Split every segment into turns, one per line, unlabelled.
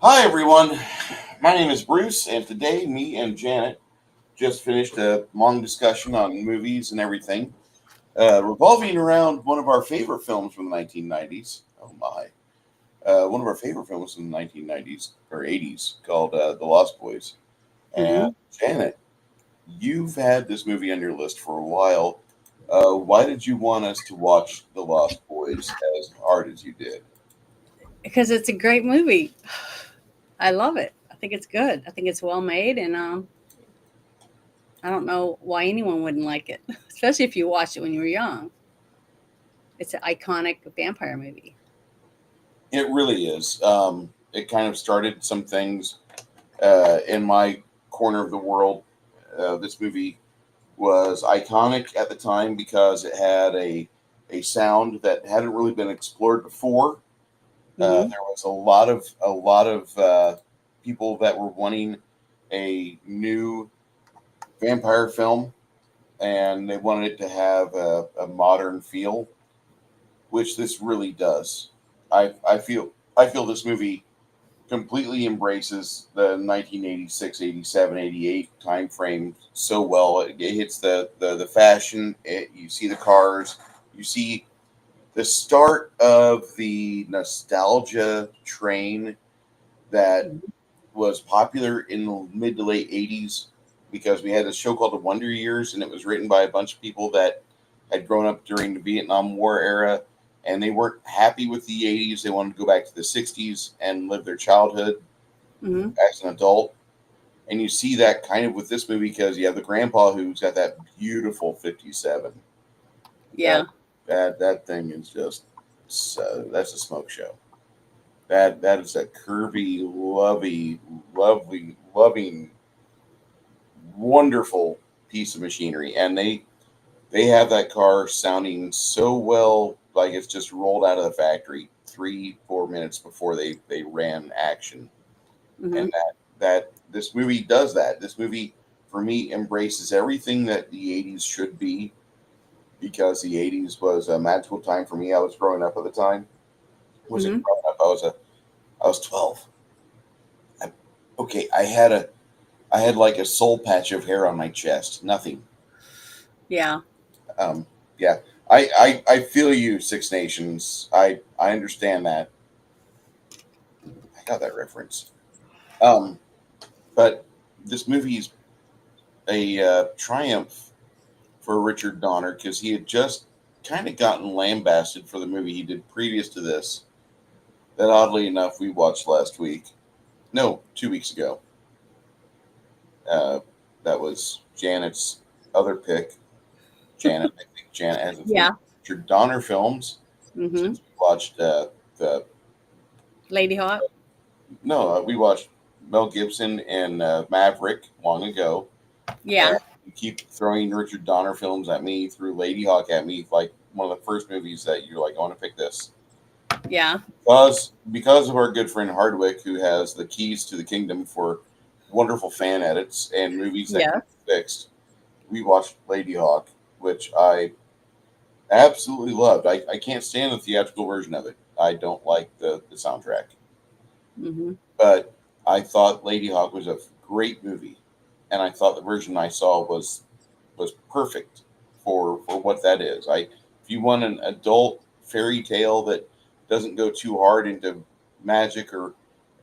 Hi, everyone. My name is Bruce, and today, me and Janet just finished a long discussion on movies and everything, revolving around one of our favorite films from the 1990s. Oh, my. One of our favorite films from the 1990s or 80s called The Lost Boys. And
hmm
Janet, you've had this movie on your list for a while. Why did you want us to watch The Lost Boys as hard as you did?
Because it's a great movie. I love it. I think it's good. I think it's well made, and I don't know why anyone wouldn't like it, especially if you watched it when you were young. It's an iconic vampire movie.
It really is. It kind of started some things in my corner of the world. This movie was iconic at the time because it had a sound that hadn't really been explored before.
hmm
There was a lot of people that were wanting a new vampire film, and they wanted it to have a modern feel, which this really does. I feel this movie completely embraces the 1986, 87, 88 time frame so well. It hits the fashion. You see the cars. You see the start of the nostalgia train that was popular in the mid to late 80s because we had a show called The Wonder Years, and it was written by a bunch of people that had grown up during the Vietnam War era, and they weren't happy with the 80s. They wanted to go back to the 60s and live their childhood
hmm
as an adult. And you see that kind of with this movie because you have the grandpa who's got that beautiful 57. That
Yeah.
that thing is just so that's a smoke show. That is a curvy, loving, wonderful piece of machinery, and they have that car sounding so well, like it's just rolled out of the factory 3 4 minutes before they ran action.
hmm
And that this movie does that. This movie for me embraces everything that the 80s should be because the 80s was a magical time for me. I was growing up at the time. Wasn't
hmm
growing up. I was 12. I, okay, I had like a soul patch of hair on my chest. Nothing.
Yeah.
Um, yeah. I feel you, Six Nations. I understand that. I got that reference. Um, but this movie's a triumph for Richard Donner because he had just kind of gotten lambasted for the movie he did previous to this. That oddly enough we watched last week. No, 2 weeks ago. Uh, that was Janet's other pick. I think Janet has a few
Yeah.
Richard Donner films
hmm
since we watched the
Lady Hawk.
we watched Mel Gibson and Maverick long ago, and
Yeah.
you keep throwing Richard Donner films at me through Lady Hawk at me like one of the first movies that you're like, I want to pick this
Yeah.
because of our good friend Hardwick, who has the keys to the kingdom for wonderful fan edits and movies that can
Yeah.
be fixed. We watched Lady Hawk, which I absolutely loved. I can't stand the theatrical version of it. I don't like the soundtrack,
hmm
but I thought Lady Hawk was a great movie, and I thought the version I saw was perfect for what that is. If you want an adult fairy tale that doesn't go too hard into magic or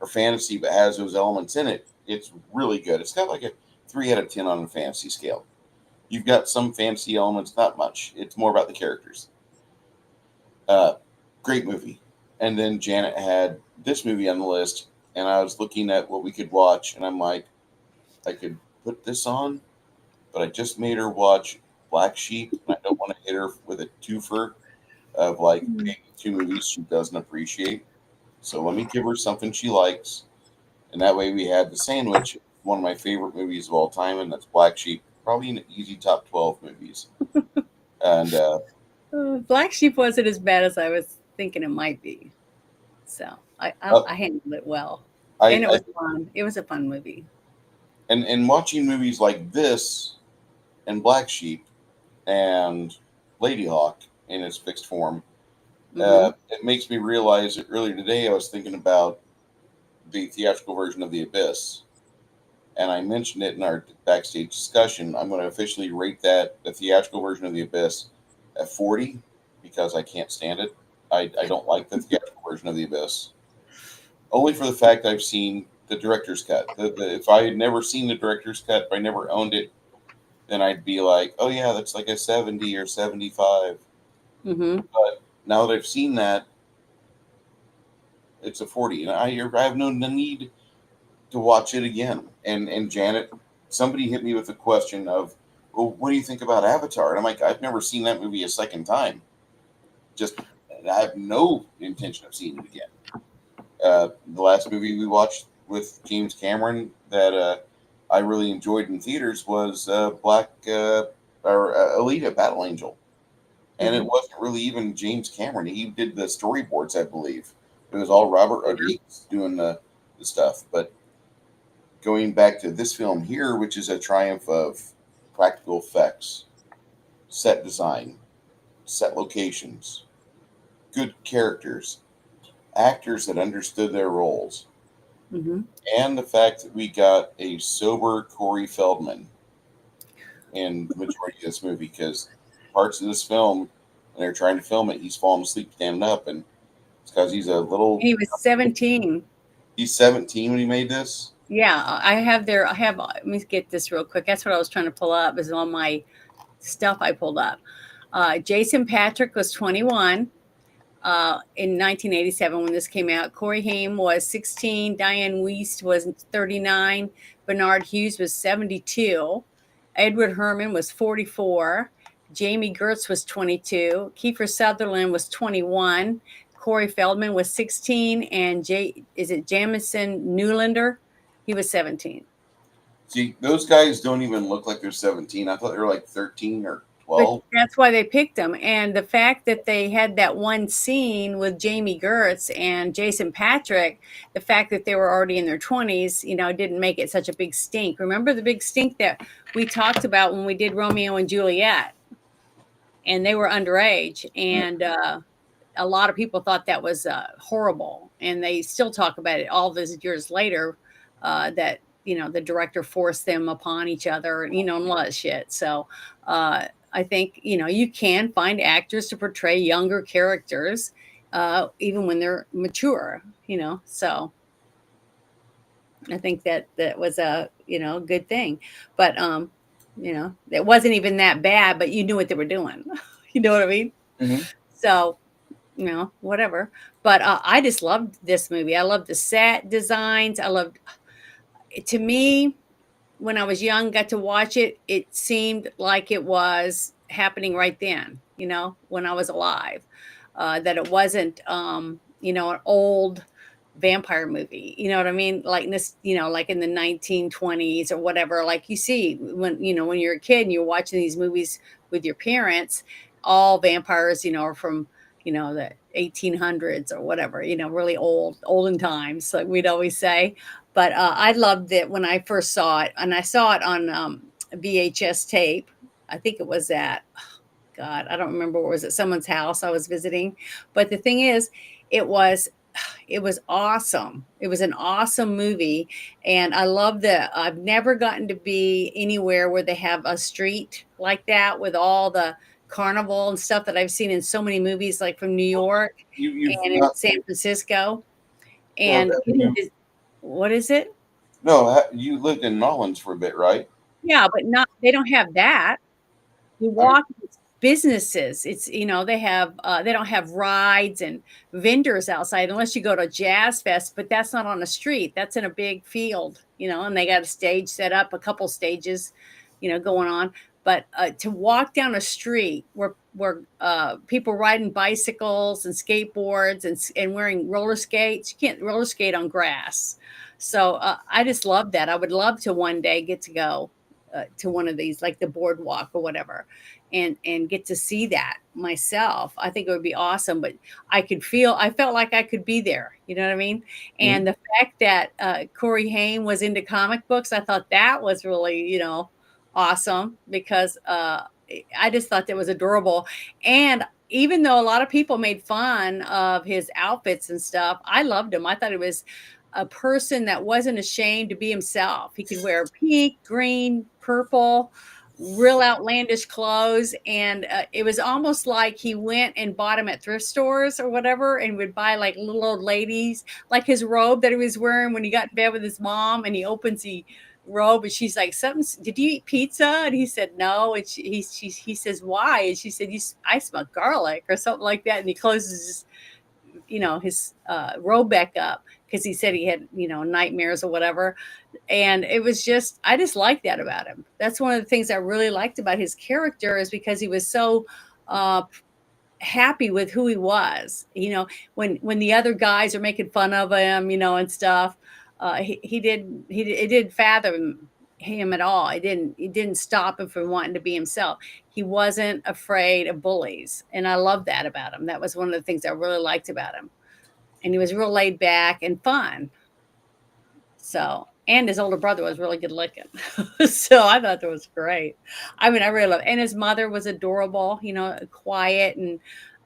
fantasy but has those elements in it, it's really good. It's got like a 3 out of 10 on the fantasy scale. You've got some fantasy elements, not much. It's more about the characters. Uh, Great movie. And then Janet had this movie on the list, and I was looking at what we could watch, and I'm like, I could put this on, but I just made her watch Black Sheep, and I don't want to hit her with a twofer of like maybe two movies she doesn't appreciate. So let me give her something she likes, and that way we had the sandwich. One of my favorite movies of all time, and that's Black Sheep. Probably an easy top 12 movies. And
Black Sheep wasn't as bad as I was thinking it might be. So
uh,
I handled it well, and it
I
was fun. It was a fun movie.
and watching movies like this and Black Sheep and Lady Hawk in its fixed form,
hmm
it makes me realize that earlier today I was thinking about the theatrical version of The Abyss, and I mentioned it in our backstage discussion. I'm going to officially rate that the theatrical version of The Abyss at 40 because I can't stand it. I don't like the theatrical version of The Abyss, only for the fact I've seen the director's cut. If I had never seen the director's cut, if I never owned it, then I'd be like, oh yeah, that's like a 70 or 75.
Mm-hmm.
But now that I've seen that, it's a 40, and I have no need to watch it again. And Janet, somebody hit me with the question of, well, what do you think about Avatar? And I'm like, I've never seen that movie a second time. Just I have no intention of seeing it again. The last movie we watched with James Cameron that I really enjoyed in theaters was Alita: Battle Angel, and it wasn't really even James Cameron. He did the storyboards, I believe. It was all Robert Rodriguez doing the stuff. But going back to this film here, which is a triumph of practical effects, set design, set locations, good characters, actors that understood their roles, and the fact that we got a sober Corey Feldman in the majority of this movie, because parts of this film, when they're trying to film it, he's falling asleep standing up, and it's because he's a little.
He was 17.
He's 17 when he made this.
Yeah, I have. Let me get this real quick. That's what I was trying to pull up. Is on my stuff I pulled up. Jason Patric was 21 in 1987 when this came out. Corey Haim was 16. Diane Wiest was 39. Bernard Hughes was 72. Edward Herrmann was 44. Jamie Gertz was 22. Kiefer Sutherland was 21. Corey Feldman was 16. And Jamison Newlander? He was 17.
See, those guys don't even look like they're 17. I thought they were like 13 or 12.
But that's why they picked them. And the fact that they had that one scene with Jamie Gertz and Jason Patric, the fact that they were already in their 20s, didn't make it such a big stink. Remember the big stink that we talked about when we did Romeo and Juliet? And they were underage. And a lot of people thought that was horrible. And they still talk about it all these years later, that the director forced them upon each other, and a lot of shit. So I think you can find actors to portray younger characters, even when they're mature. So I think that was a good thing. But it wasn't even that bad. But you knew what they were doing. You know what I mean?
Mm-hmm.
So whatever. But I just loved this movie. I loved the set designs. To me, when I was young, got to watch it, it seemed like it was happening right then, when I was alive, that it wasn't, an old vampire movie, you know what I mean? Like this, like in the 1920s or whatever, like you see when you're a kid and you're watching these movies with your parents, all vampires, are from, the 1800s or whatever, really olden times, like we'd always say. But I loved it when I first saw it, and I saw it on VHS tape. I think it was at, God, I don't remember, was it someone's house I was visiting? But the thing is, it was awesome. It was an awesome movie, and I love that. I've never gotten to be anywhere where they have a street like that with all the carnival and stuff that I've seen in so many movies, like from New York and in San Francisco. And what is it?
No, you lived in Nolans for a bit, right?
Yeah, but they don't have that. You walk businesses. It's, they have, they don't have rides and vendors outside unless you go to Jazz Fest, but that's not on a street. That's in a big field, and they got a stage set up, a couple stages, going on. But to walk down a street where people riding bicycles and skateboards and wearing roller skates, you can't roller skate on grass. So I just love that. I would love to one day get to go to one of these, like the boardwalk or whatever, and get to see that myself. I think it would be awesome. But I felt like I could be there. You know what I mean? And the fact that Corey Haim was into comic books, I thought that was really, awesome, because I just thought that was adorable. And even though a lot of people made fun of his outfits and stuff, I loved him. I thought it was a person that wasn't ashamed to be himself. He could wear pink, green, purple, real outlandish clothes. And it was almost like he went and bought them at thrift stores or whatever and would buy like little old ladies, like his robe that he was wearing when he got in bed with his mom, and he opens the robe and she's like, something, did you eat pizza? And he said no. And he says, why? And she said, I smell garlic or something like that. And he closes his, his robe back up because he said he had, nightmares or whatever. And it was just, I just liked that about him. That's one of the things I really liked about his character, is because he was so uh, happy with who he was. When the other guys are making fun of him, and stuff, it didn't fathom him at all. It didn't stop him from wanting to be himself. He wasn't afraid of bullies, and I love that about him. That was one of the things I really liked about him. And he was real laid back and fun. So, and his older brother was really good looking. So I thought that was great. I mean, I really love it. And his mother was adorable, quiet and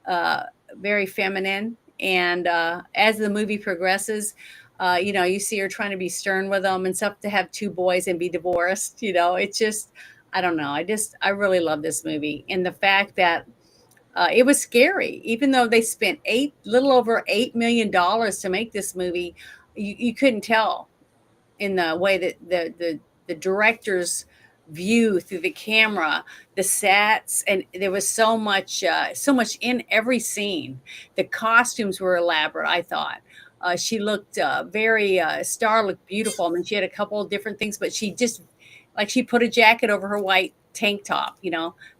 uh, very feminine. And as the movie progresses, you see her trying to be stern with them and stuff, to have two boys and be divorced. It's just, I don't know. I really love this movie. And the fact that it was scary, even though they spent little over $8 million to make this movie. You couldn't tell in the way that the director's view through the camera, the sets, and there was so much in every scene. The costumes were elaborate, I thought. She looked very Star looked beautiful. I mean, she had a couple of different things, but she just, like, she put a jacket over her white tank top,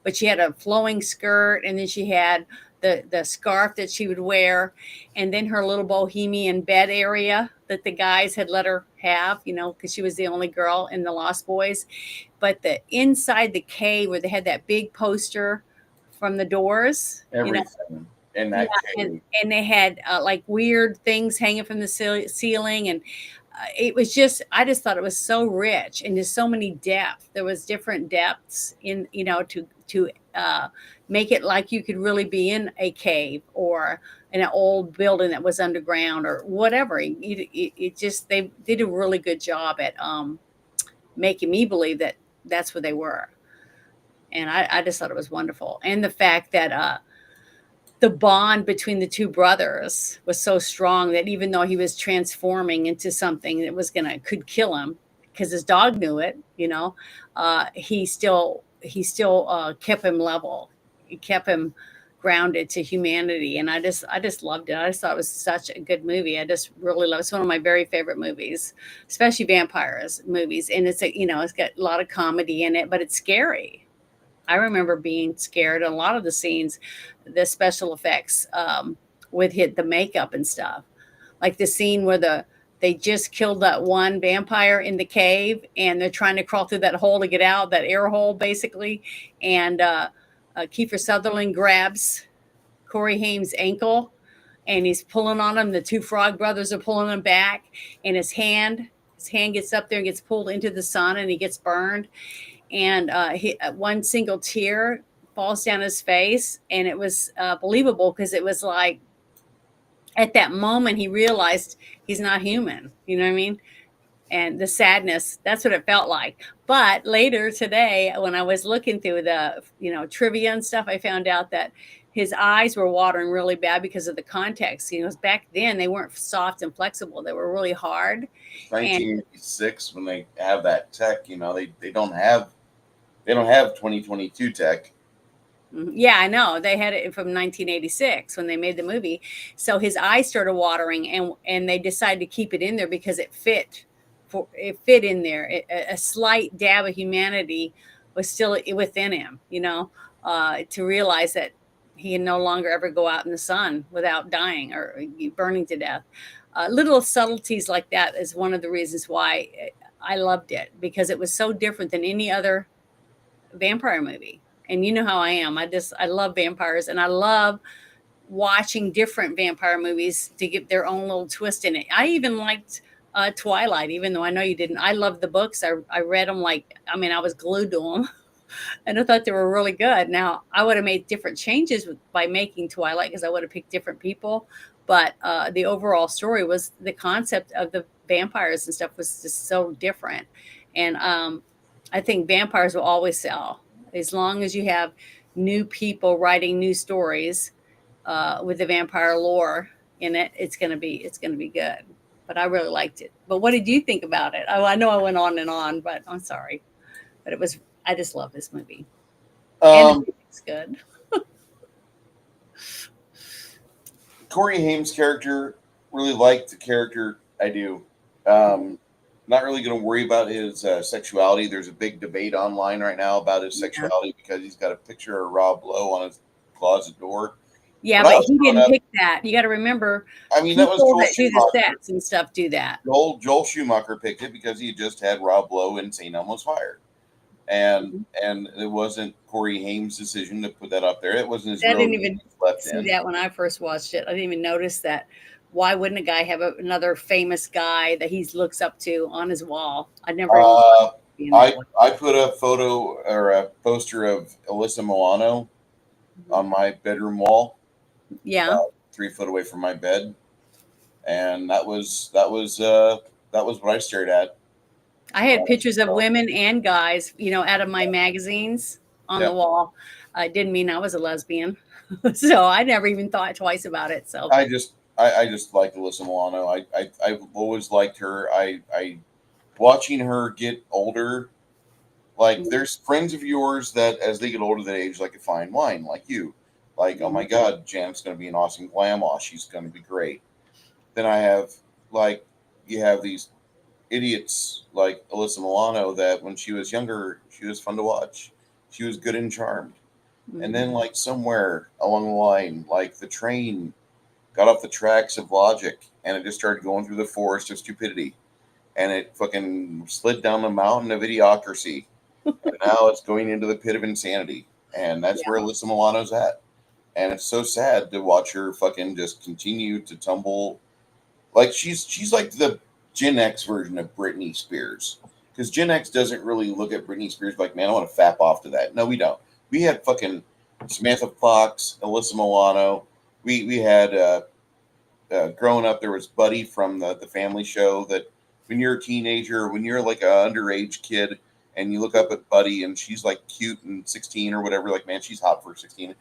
but she had a flowing skirt, and then she had the scarf that she would wear, and then her little bohemian bed area that the guys had let her have, because she was the only girl in the Lost Boys. But the inside the cave, where they had that big poster from the Doors,
Everything in that cave.
and they had like weird things hanging from the ceiling, and it was just, I just thought it was so rich, and there's so many depths. There was different depths in, to make it like you could really be in a cave or in an old building that was underground or whatever. It just, they did a really good job at making me believe that that's where they were. And I just thought it was wonderful. And the fact that the bond between the two brothers was so strong that even though he was transforming into something that could kill him, because his dog knew it, he still kept him level. He kept him grounded to humanity. And I just loved it. I just thought it was such a good movie. I just really love it. It's one of my very favorite movies, especially vampires movies. And it's it's got a lot of comedy in it, but it's scary. I remember being scared. A lot of the scenes, the special effects with the makeup and stuff, like the scene where they just killed that one vampire in the cave, and they're trying to crawl through that hole to get out, that air hole basically. And Kiefer Sutherland grabs Corey Haim's ankle, and he's pulling on him. The two Frog brothers are pulling him back, and his hand gets up there and gets pulled into the sun, and he gets burned. And one single tear falls down his face, and it was believable, because it was like, at that moment he realized he's not human. You know what I mean? And the sadness, that's what it felt like. But later today, when I was looking through the trivia and stuff, I found out that his eyes were watering really bad because of the context. Back then they weren't soft and flexible; they were really hard.
1986, when they have that tech, they don't have 2022 tech.
Yeah, I know. They had it from 1986 when they made the movie. So his eyes started watering, and they decided to keep it in there because it fit. It fit in there. A slight dab of humanity was still within him, to realize that he can no longer ever go out in the sun without dying or burning to death. Little subtleties like that is one of the reasons why I loved it, because it was so different than any other vampire movie. And you know how I am. I love vampires, and I love watching different vampire movies to give their own little twist in it. I even liked Twilight, even though I know you didn't. I loved the books. I read them I was glued to them. And I thought they were really good. Now, I would have made different changes by making Twilight, because I would have picked different people. but the overall story was the concept of the vampires and stuff was just so different. And I think vampires will always sell as long as you have new people writing new stories with the vampire lore in it. It's gonna be good. But I really liked it. But what did you think about it? Oh, I know I went on and on, but I'm sorry. But it was I just love this movie, and the
Um,
music's good.
Corey Haim's character, really liked the character. I do. Um, Not really going to worry about his sexuality. There's a big debate online right now about his
Yeah,
sexuality because he's got a picture of Rob Lowe on his closet door.
yeah,
When I
but
was
he
growing
didn't
up,
pick that. You got to remember,
I mean, that was
people
Joel
that do the
Schumacher.
sets and stuff do that.
Joel Schumacher picked it because he just had Rob Lowe in St. Elmo's Fire.
Mhm.
And it wasn't Corey Haim's decision to put that up there. It wasn't his
I
real
didn't
name
even
he slept
see
in.
that when I first watched it. I didn't even notice that. Why wouldn't a guy have another famous guy that he looks up to on his wall? I never even thought
Uh,
of it being that way.
I put a photo or a poster of Alyssa Milano
Mhm.
on my bedroom wall,
Yeah,
about 3 foot away from my bed, and that was what I stared at
I
when I
had
was
pictures of
growing up.
women and guys, out of my magazines on the
Yeah,
wall. Didn't mean I was a lesbian, so I never even thought twice about it. So
I just like Alyssa Milano. I've always liked her. I watching her get older. Like,
mhm,
there's friends of yours that, as they get older, they age like a fine wine, like you. Like, oh my
mhm.
God, Janet's going to be an awesome grandma. She's going to be great. Then I have, like, you have these idiots like Alyssa Milano that when she was younger, she was fun to watch. She was good and charmed. And then,
Mhm.
like, somewhere along the line, like, the train got off the tracks of logic and it just started going through the forest of stupidity. And it fucking slid down the mountain of idiocracy, and now it's going into the pit of insanity. And that's
Yeah,
where Alyssa Milano's at. And it's so sad to watch her fucking just continue to tumble. Like, she's like the Gen X version of Britney Spears. Because Gen X doesn't really look at Britney Spears like, man, I want to fap off to that. No, we don't. We had fucking Samantha Fox, Alyssa Milano. We had growing up, there was Buddy from the Family Show. That when you're a teenager, when you're like a underage kid, and you look up at Buddy, and she's like cute and 16 or whatever, like, man, she's hot for 16.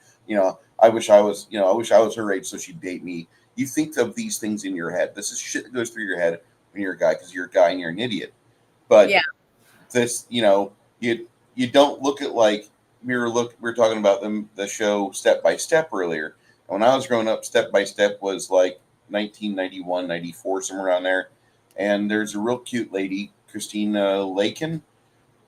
I wish I was her age so she'd date me. You think of these things in your head. This is shit that goes through your head when you're a guy because you're a guy and you're an idiot. But
yeah.
this, you don't look at, like, we were talking about the show Step by Step earlier. And when I was growing up, Step by Step was like 1991, 94, somewhere around there. And there's a real cute lady, Christina Lakin,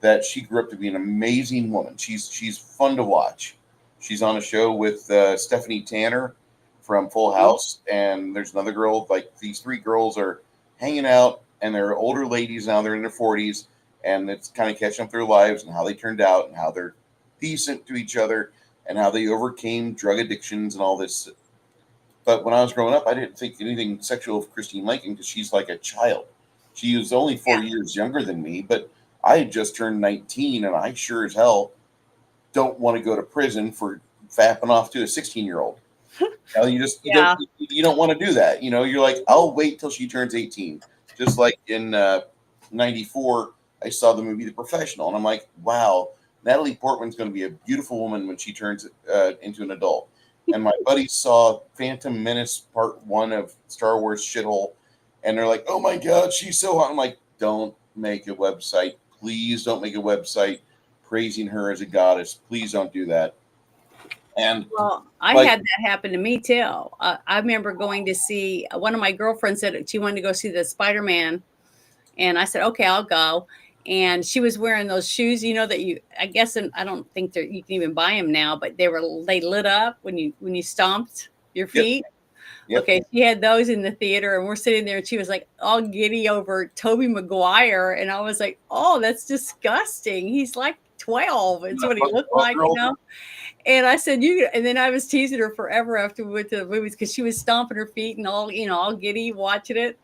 that she grew up to be an amazing woman. She's fun to watch. She's on a show with Stephanie Tanner from Full
Mhm.
House, and there's another girl. Like, these three girls are hanging out, and they're older ladies now. They're in their 40s, and it's kind of catching up their lives and how they turned out and how they're decent to each other and how they overcame drug addictions and all this. But when I was growing up, I didn't think anything sexual of Christine Lincoln because she's like a child. She was only
Yeah.
4 years younger than me, but I had just turned 19, and I sure as hell don't want to go to prison for fapping off to a 16-year-old.
Yeah.
You don't want to do that. You're like, I'll wait till she turns 18. Just like in '94, I saw the movie The Professional, and I'm like, wow, Natalie Portman's going to be a beautiful woman when she turns into an adult. And my buddies saw Phantom Menace Part One of Star Wars shithole, and they're like, oh my god, she's so hot. I'm like, don't make a website, please don't make a website praising her as a goddess. Please don't do that. And
Well, I
like,
had that happen to me too. I remember going to see one of my girlfriends said she wanted to go see the Spider Man, and I said, "Okay, I'll go." And she was wearing those shoes, that I guess, and I don't think you can even buy them now, but they lit up when you stomped your
yep,
feet.
yep.
Okay, she had those in the theater, and we're sitting there, and she was like all giddy over Toby Maguire, and I was like, "Oh, that's disgusting. He's like 12. It's what he looked like,
Girl,
And I said, and then I was teasing her forever after we went to the movies because she was stomping her feet and all giddy watching it.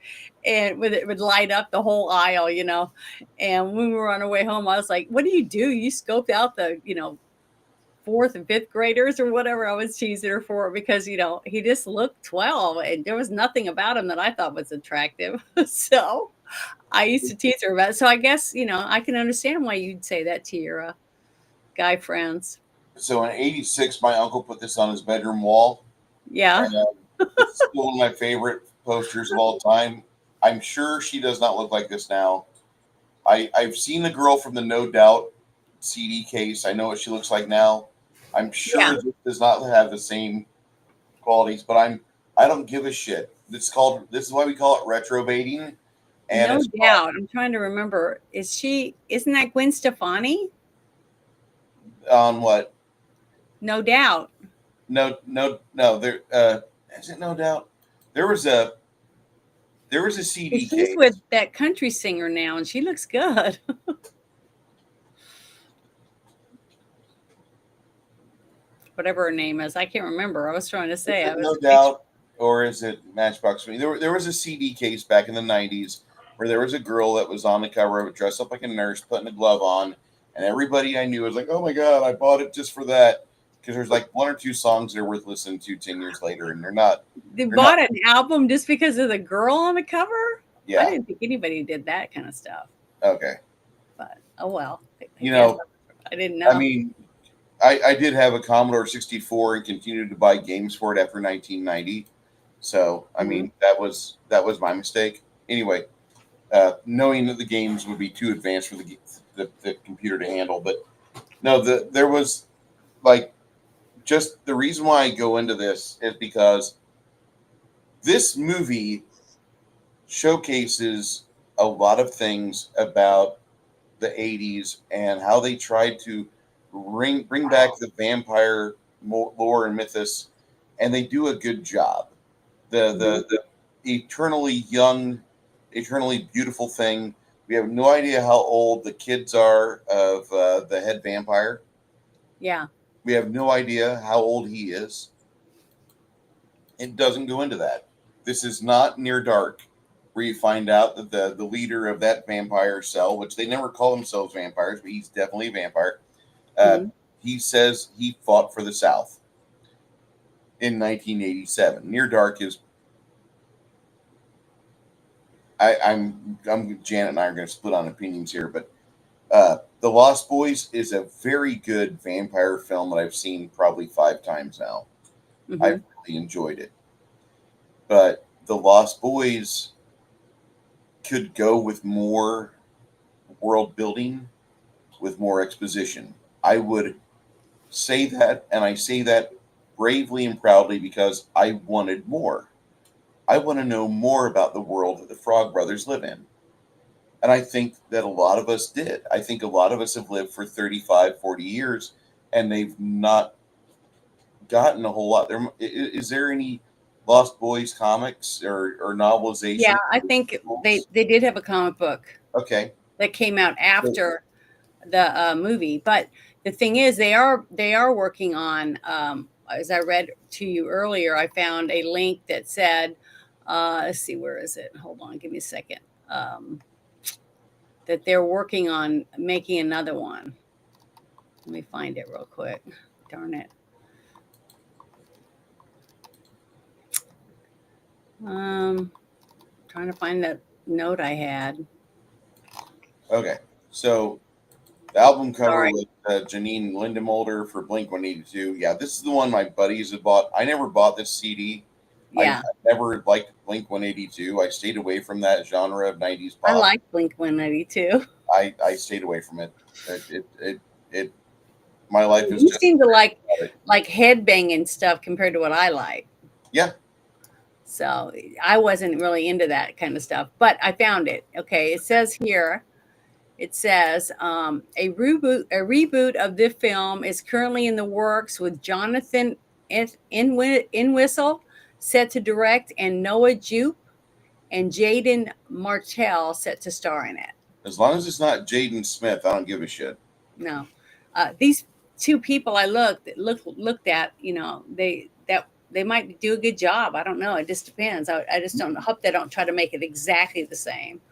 And it would light up the whole aisle. And when we were on our way home, I was like, what do? You scoped out the fourth and fifth graders or whatever. I was teasing her for because, he just looked 12 and there was nothing about him that I thought was attractive. So I used to tease her about it. So I guess, I can understand why you'd say that to your guy friends.
So in '86, my uncle put this on his bedroom wall,
Yeah.
and it's still one of my favorite posters of all time. I'm sure she does not look like this now. I've seen the girl from the No Doubt CD case. I know what she looks like now. I'm
Yeah.
sure this does not have the same qualities, but I don't give a shit. This is why we call it retrobating. And
No
it's
doubt. I'm trying to remember. Isn't that Gwen Stefani?
on what?
No doubt.
No. There is it No Doubt. There was a CD
She's
case.
with that country singer now, and she looks good. Whatever her name is, I can't remember. I was trying to say. I was
No Doubt, or is it Matchbox? There was a CD case back in the '90s where there was a girl that was on the cover of it, dressed up like a nurse, putting a glove on, and everybody I knew was like, "Oh my god, I bought it just for that." Because there's like one or two songs that are worth listening to 10 years later, and they're not.
They bought an album just because of the girl on the cover?
Yeah.
I didn't think anybody did that kind of stuff.
Okay.
But, oh well. I didn't know.
I mean, I did have a Commodore 64 and continued to buy games for it after 1990. So, I mean, that was my mistake. Anyway, knowing that the games would be too advanced for the computer to handle. But no, there was like, just the reason why I go into this is because this movie showcases a lot of things about the 80s and how they tried to bring back the vampire lore and mythos, and they do a good job. The eternally young, eternally beautiful thing. We have no idea how old the kids are of the head vampire.
Yeah.
We have no idea how old he is. It doesn't go into that. This is not Near Dark, where you find out that the leader of that vampire cell, which they never call themselves vampires, but he's definitely a vampire. He says he fought for the South in 1987. Near Dark is. I'm Janet and I are going to split on opinions here, but The Lost Boys is a very good vampire film that I've seen probably 5 times now. I've really enjoyed it. But The Lost Boys could go with more world building, with more exposition. I would say that, and I say that bravely and proudly because I wanted more. I want to know more about the world that the Frog Brothers live in. And I think that a lot of us did. I think a lot of us have lived for 35, 40 years, and they've not gotten a whole lot. Is there any Lost Boys comics or novelization?
Yeah, I think they did have a comic book.
Okay.
That came out after the movie. But the thing is, they are working on, as I read to you earlier, I found a link that said, let's see, where is it? Hold on, give me a second. That they're working on making another one. Let me find it real quick. Darn it. Trying to find that note I had.
Okay, so the album cover with Janine Lindemulder for Blink-182. Yeah, this is the one my buddies had bought. I never bought this CD.
Yeah.
I never liked Blink-182. I stayed away from that genre of 90s pop.
I like Blink-182.
I stayed away from it. It my life is
you
just.
seem to like headbanging stuff compared to what I like.
Yeah.
So I wasn't really into that kind of stuff, but I found it. Okay, it says here, a reboot of this film is currently in the works with Jonathan Entwistle set to direct, and Noah Jupe and Jaden Martell set to star in it.
As long as it's not Jaden Smith, I don't give a shit.
No, these 2 people I looked at, they might do a good job. I don't know. It just depends. I just don't hope they don't try to make it exactly the same.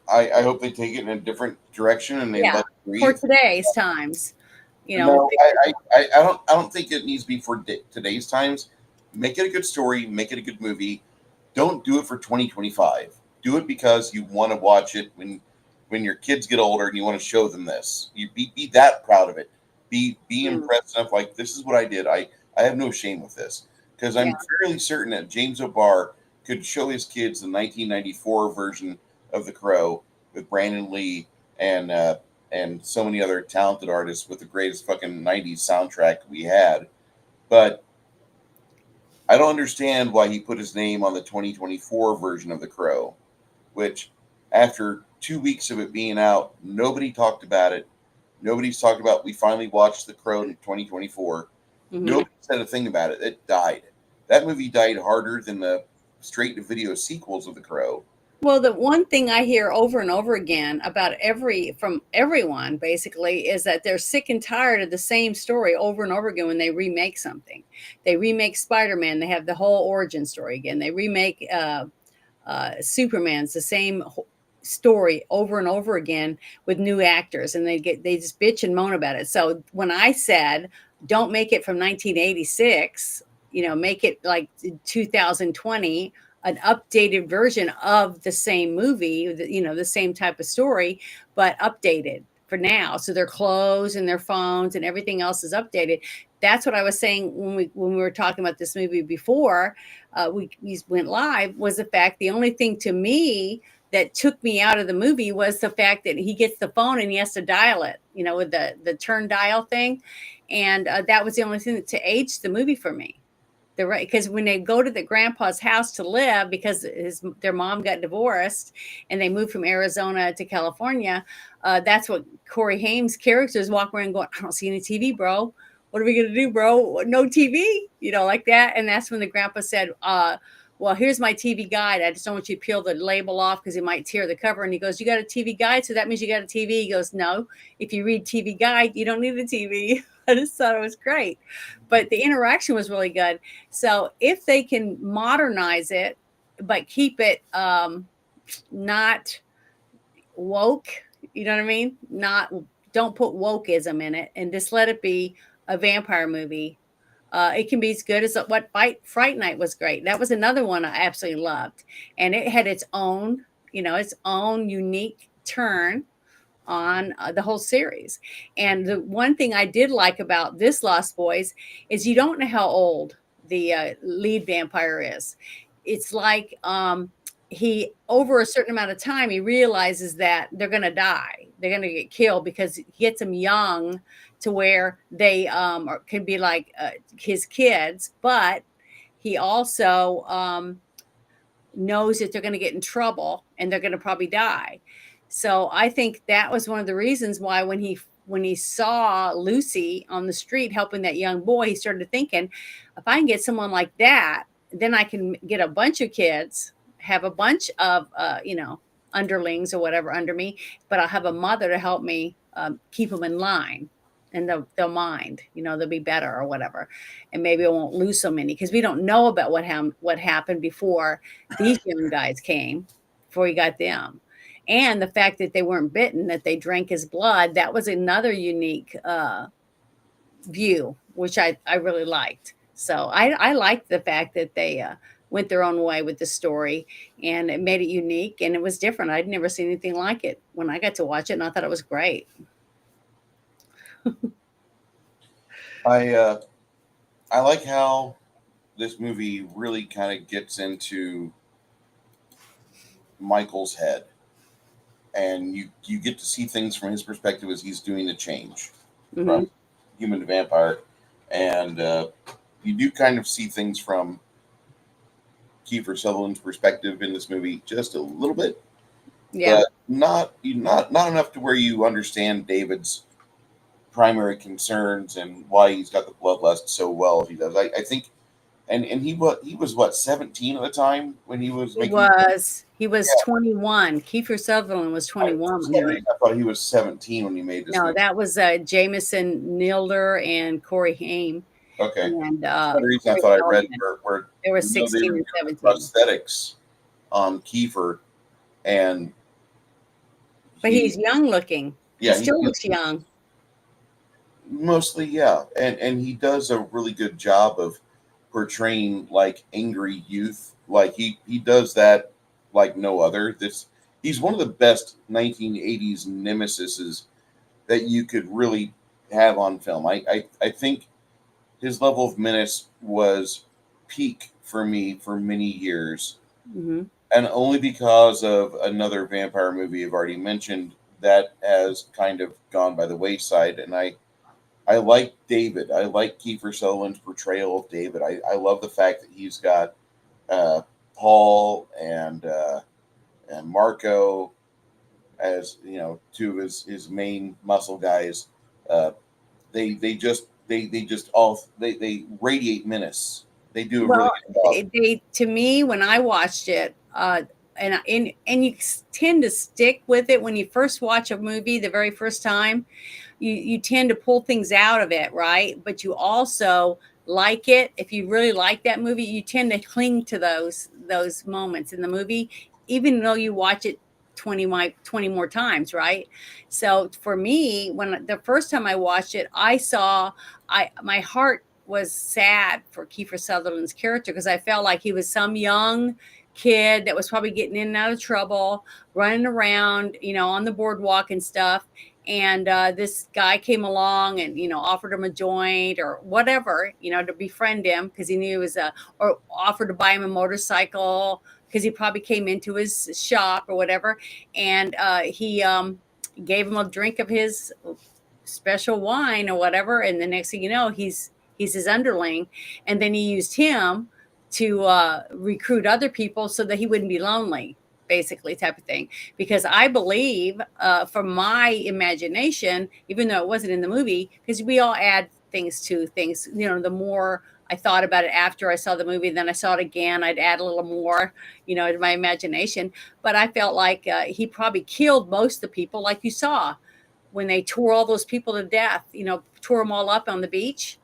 I hope they take it in a different direction and they let it breathe.
For today's times. You know,
No, I don't think it needs to be for today's times. Make it a good story. Make it a good movie. Don't do it for 2025. Do it because you want to watch it when your kids get older and you want to show them this. You be that proud of it. Be
mm,
impressed enough. Like, this is what I did. I have no shame with this because
yeah.
I'm fairly certain that James O'Barr could show his kids the 1994 version of The Crow with Brandon Lee and so many other talented artists with the greatest fucking 90s soundtrack we had. But I don't understand why he put his name on the 2024 version of The Crow, which after 2 weeks of it being out, nobody talked about it. Nobody's talked about we finally watched The Crow in 2024.
Hmm.
Nobody said a thing about it. It died. That movie died harder than the straight to video sequels of The Crow.
Well, the one thing I hear over and over again about from everyone basically is that they're sick and tired of the same story over and over again when they remake something. They remake Spider-Man, they have the whole origin story again. They remake Superman's the same story over and over again with new actors, and they just bitch and moan about it. So when I said don't make it from 1986, make it like 2020, an updated version of the same movie, the same type of story, but updated for now. So their clothes and their phones and everything else is updated. That's what I was saying when we were talking about this movie before we went live, was the fact the only thing to me that took me out of the movie was the fact that he gets the phone and he has to dial it, with the turn dial thing. And that was the only thing to age the movie for me. Because when they go to the grandpa's house to live, because their mom got divorced and they moved from Arizona to California, that's what Corey Haim's characters walk around going, I don't see any TV, bro. What are we gonna do, bro? No TV, like that. And that's when the grandpa said, well, here's my TV guide. I just don't want you to peel the label off because it might tear the cover. And he goes, you got a TV guide? So that means you got a TV? He goes, no. If you read TV guide, you don't need a TV. I just thought it was great. But the interaction was really good. So if they can modernize it, but keep it not woke, you know what I mean? Don't put wokeism in it and just let it be a vampire movie. It can be as good as what Fright Night was great. That was another one I absolutely loved. And it had its own unique turn on the whole series. And the one thing I did like about this Lost Boys is you don't know how old the lead vampire is. It's like he, over a certain amount of time, he realizes that they're going to die. They're going to get killed because he gets them young to where they can be like his kids. But he also knows that they're going to get in trouble and they're going to probably die. So I think that was one of the reasons why when he saw Lucy on the street helping that young boy, he started thinking, if I can get someone like that, then I can get a bunch of kids, have a bunch of underlings or whatever under me, but I'll have a mother to help me keep them in line. And they'll mind, they'll be better or whatever, and maybe I won't lose so many because we don't know about what happened before these young guys came, before he got them. And the fact that they weren't bitten, that they drank his blood, that was another unique view, which I really liked. So I liked the fact that they went their own way with the story, and it made it unique and it was different. I'd never seen anything like it when I got to watch it, and I thought it was great.
I like how this movie really kind of gets into Michael's head, and you get to see things from his perspective as he's doing the change
Mm-hmm.
from human to vampire, and you do kind of see things from Kiefer Sutherland's perspective in this movie just a little bit,
Yeah.
but not enough to where you understand David's primary concerns and why he's got the bloodlust so well as he does. I think, and he was what, 17 at the time when he was
He
making.
was
Yeah.
21. Kiefer Sutherland was 21 when he made.
I thought he was 17 when he made this
No,
movie.
that was Jamison Nilder and Corey Haim.
Okay.
And
That's the reason I thought I read where
they were
you know,
16
were
and
doing
17.
prosthetics on Kiefer, and
But he's young looking.
yeah,
He still looks young.
Mostly, yeah, and he does a really good job of portraying like angry youth. Like he does that like no other. This He's one of the best 1980s nemesises that you could really have on film. I think his level of menace was peak for me for many years,
Hmm.
and only because of another vampire movie I've already mentioned that has kind of gone by the wayside. And I like David. I like Kiefer Sutherland's portrayal of David. I love the fact that he's got uh, Paul and Marco as two of his main muscle guys. Uh, they just all they radiate menace. They do a really
Well,
good job.
they to me when I watched it, and you tend to stick with it when you first watch a movie the very first time. You tend to pull things out of it, right? But you also like it. If you really like that movie, you tend to cling to those moments in the movie, even though you watch it 20 more times, right? So for me, when the first time I watched it, I saw I my heart was sad for Kiefer Sutherland's character because I felt like he was some young kid that was probably getting in and out of trouble, running around, on the boardwalk and stuff. And this guy came along and offered him a joint or whatever, to befriend him because he knew he was or offered to buy him a motorcycle because he probably came into his shop or whatever. And he gave him a drink of his special wine or whatever. And the next thing you know, he's his underling. And then he used him to recruit other people so that he wouldn't be lonely, basically, type of thing. Because I believe, from my imagination, even though it wasn't in the movie, because we all add things to things, the more I thought about it after I saw the movie, then I saw it again, I'd add a little more, to my imagination. But I felt like he probably killed most of the people, like you saw when they tore all those people to death, tore them all up on the beach.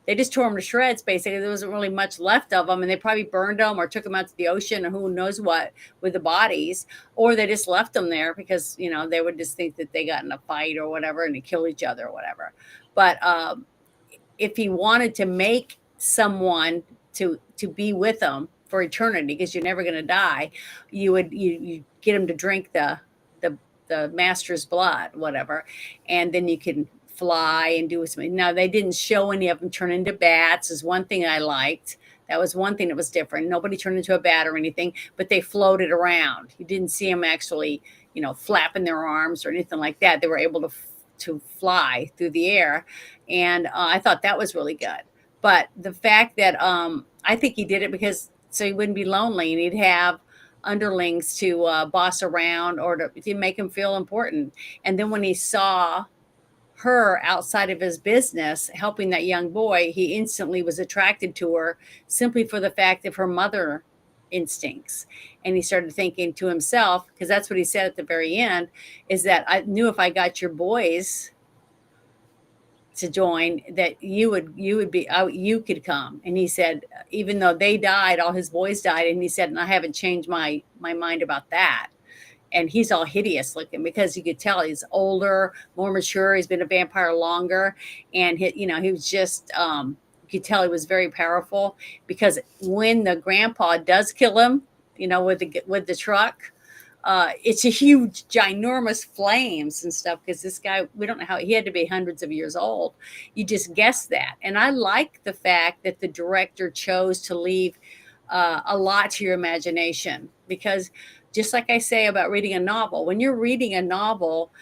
They just tore them to shreds, basically. There wasn't really much left of them, and they probably burned them or took them out to the ocean or who knows what with the bodies, or they just left them there because they would just think that they got in a fight or whatever and they kill each other or whatever. But if he wanted to make someone to be with them for eternity, because you're never going to die, you get him to drink the the master's blood, whatever, and then you can fly and do something. Now they didn't show any of them turn into bats. Is one thing I liked. That was one thing that was different. Nobody turned into a bat or anything, but they floated around. You didn't see them actually, flapping their arms or anything like that. They were able to fly through the air, and I thought that was really good. But the fact that I think he did it because so he wouldn't be lonely and he'd have underlings to boss around or to make him feel important. And then when he saw her outside of his business helping that young boy, he instantly was attracted to her simply for the fact of her mother instincts. And he started thinking to himself, because that's what he said at the very end, is that I knew if I got your boys to join that you would be you could come. And he said even though they died, all his boys died, and he said, and I haven't changed my mind about that. And he's all hideous looking because you could tell he's older, more mature, he's been a vampire longer. And he was just you could tell he was very powerful because when the grandpa does kill him, with the truck, it's a huge, ginormous flames and stuff because this guy, we don't know how he had to be hundreds of years old. You just guess that. And I like the fact that the director chose to leave a lot to your imagination because just like I say about reading a novel, when you're reading a novel,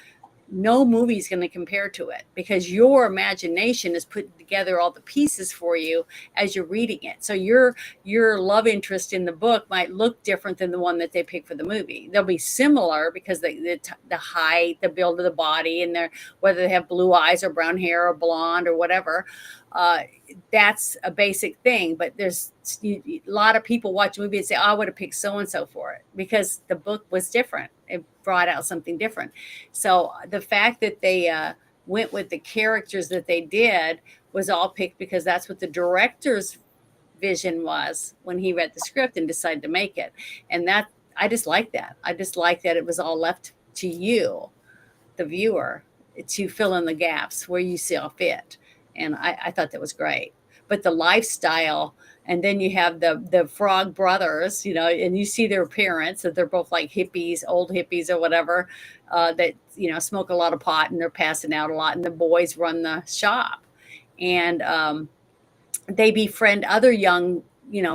no movie is going to compare to it because your imagination is putting together all the pieces for you as you're reading it. So your love interest in the book might look different than the one that they pick for the movie. They'll be similar because the height, the build of the body, and their whether they have blue eyes or brown hair or blonde or whatever. That's a basic thing, but there's a lot of people watch a movie and say, oh, I would have picked so and so for it because the book was different. It brought out something different. So the fact that they went with the characters that they did was all picked because that's what the director's vision was when he read the script and decided to make it. And that I just like that. I just like that it was all left to you, the viewer, to fill in the gaps where you saw fit. And I thought that was great. But the lifestyle, and then you have the Frog brothers, and you see their parents, that they're both like hippies, old hippies or whatever, that smoke a lot of pot and they're passing out a lot, and the boys run the shop, and they befriend other young,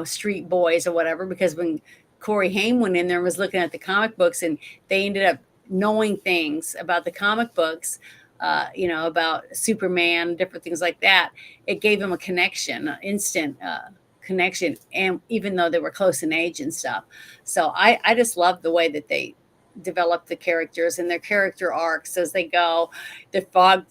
street boys or whatever, because when Corey Haim went in there and was looking at the comic books, and they ended up knowing things about the comic books, about Superman, different things like that. It gave them a connection, an instant connection, and even though they were close in age and stuff. So I just love the way that they develop the characters and their character arcs as they go. The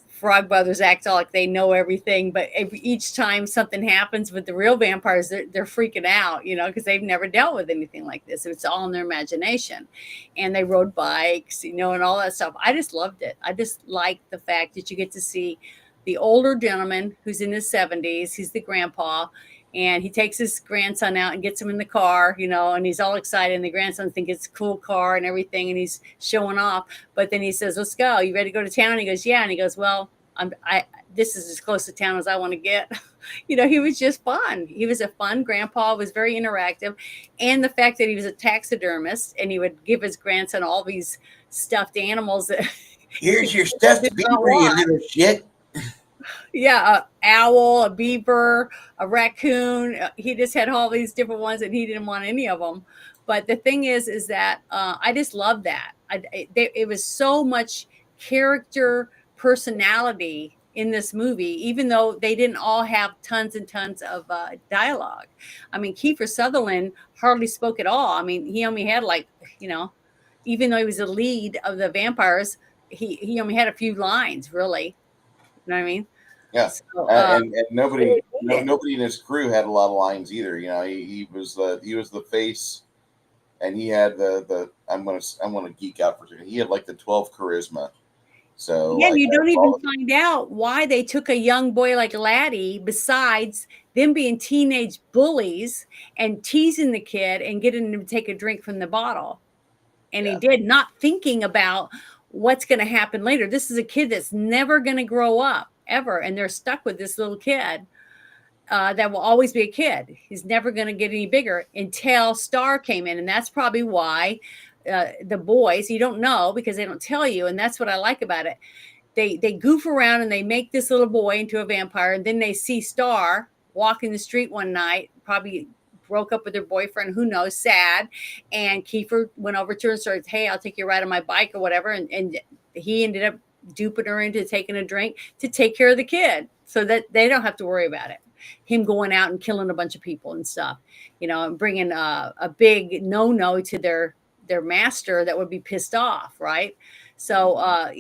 Frog Brothers act all like they know everything, but each time something happens with the real vampires, they're freaking out, because they've never dealt with anything like this. It's all in their imagination. And they rode bikes, and all that stuff. I just loved it. I just liked the fact that you get to see the older gentleman who's in his 70s. He's the grandpa, and he takes his grandson out and gets him in the car, and he's all excited. And the grandson thinks it's a cool car and everything, and he's showing off. But then he says, "Let's go. You ready to go to town?" And he goes, "Yeah." And he goes, "Well, this is as close to town as I want to get." He was just fun. He was a fun grandpa, was very interactive. And the fact that he was a taxidermist, and he would give his grandson all these stuffed animals that
here's your stuffed beaver, you little shit.
Yeah, a owl, a beaver, a raccoon. He just had all these different ones, and he didn't want any of them. But the thing is that I just love that. It was so much character, personality in this movie, even though they didn't all have tons and tons of dialogue. I mean, Kiefer Sutherland hardly spoke at all. I mean, he only had even though he was the lead of the vampires, he only had a few lines, really. You know what I mean?
Yeah, so, and nobody in his crew had a lot of lines either. He was the face, and he had the I'm gonna geek out for a second. He had like the 12 charisma. So
yeah, you don't even find out why they took a young boy like Laddie, besides them being teenage bullies and teasing the kid and getting him to take a drink from the bottle. And he did, not thinking about what's going to happen later. This is a kid that's never going to grow up ever, and they're stuck with this little kid that will always be a kid. He's never going to get any bigger until Star came in, and that's probably why the boys, you don't know because they don't tell you, and that's what I like about it. They goof around and they make this little boy into a vampire, and then they see Star walking the street one night, probably broke up with her boyfriend, who knows, sad. And Kiefer went over to her and started, "Hey, I'll take you a ride on my bike," or whatever. And he ended up duping her into taking a drink to take care of the kid so that they don't have to worry about it. Him going out and killing a bunch of people and stuff, and bringing a big no to their master that would be pissed off, right? So,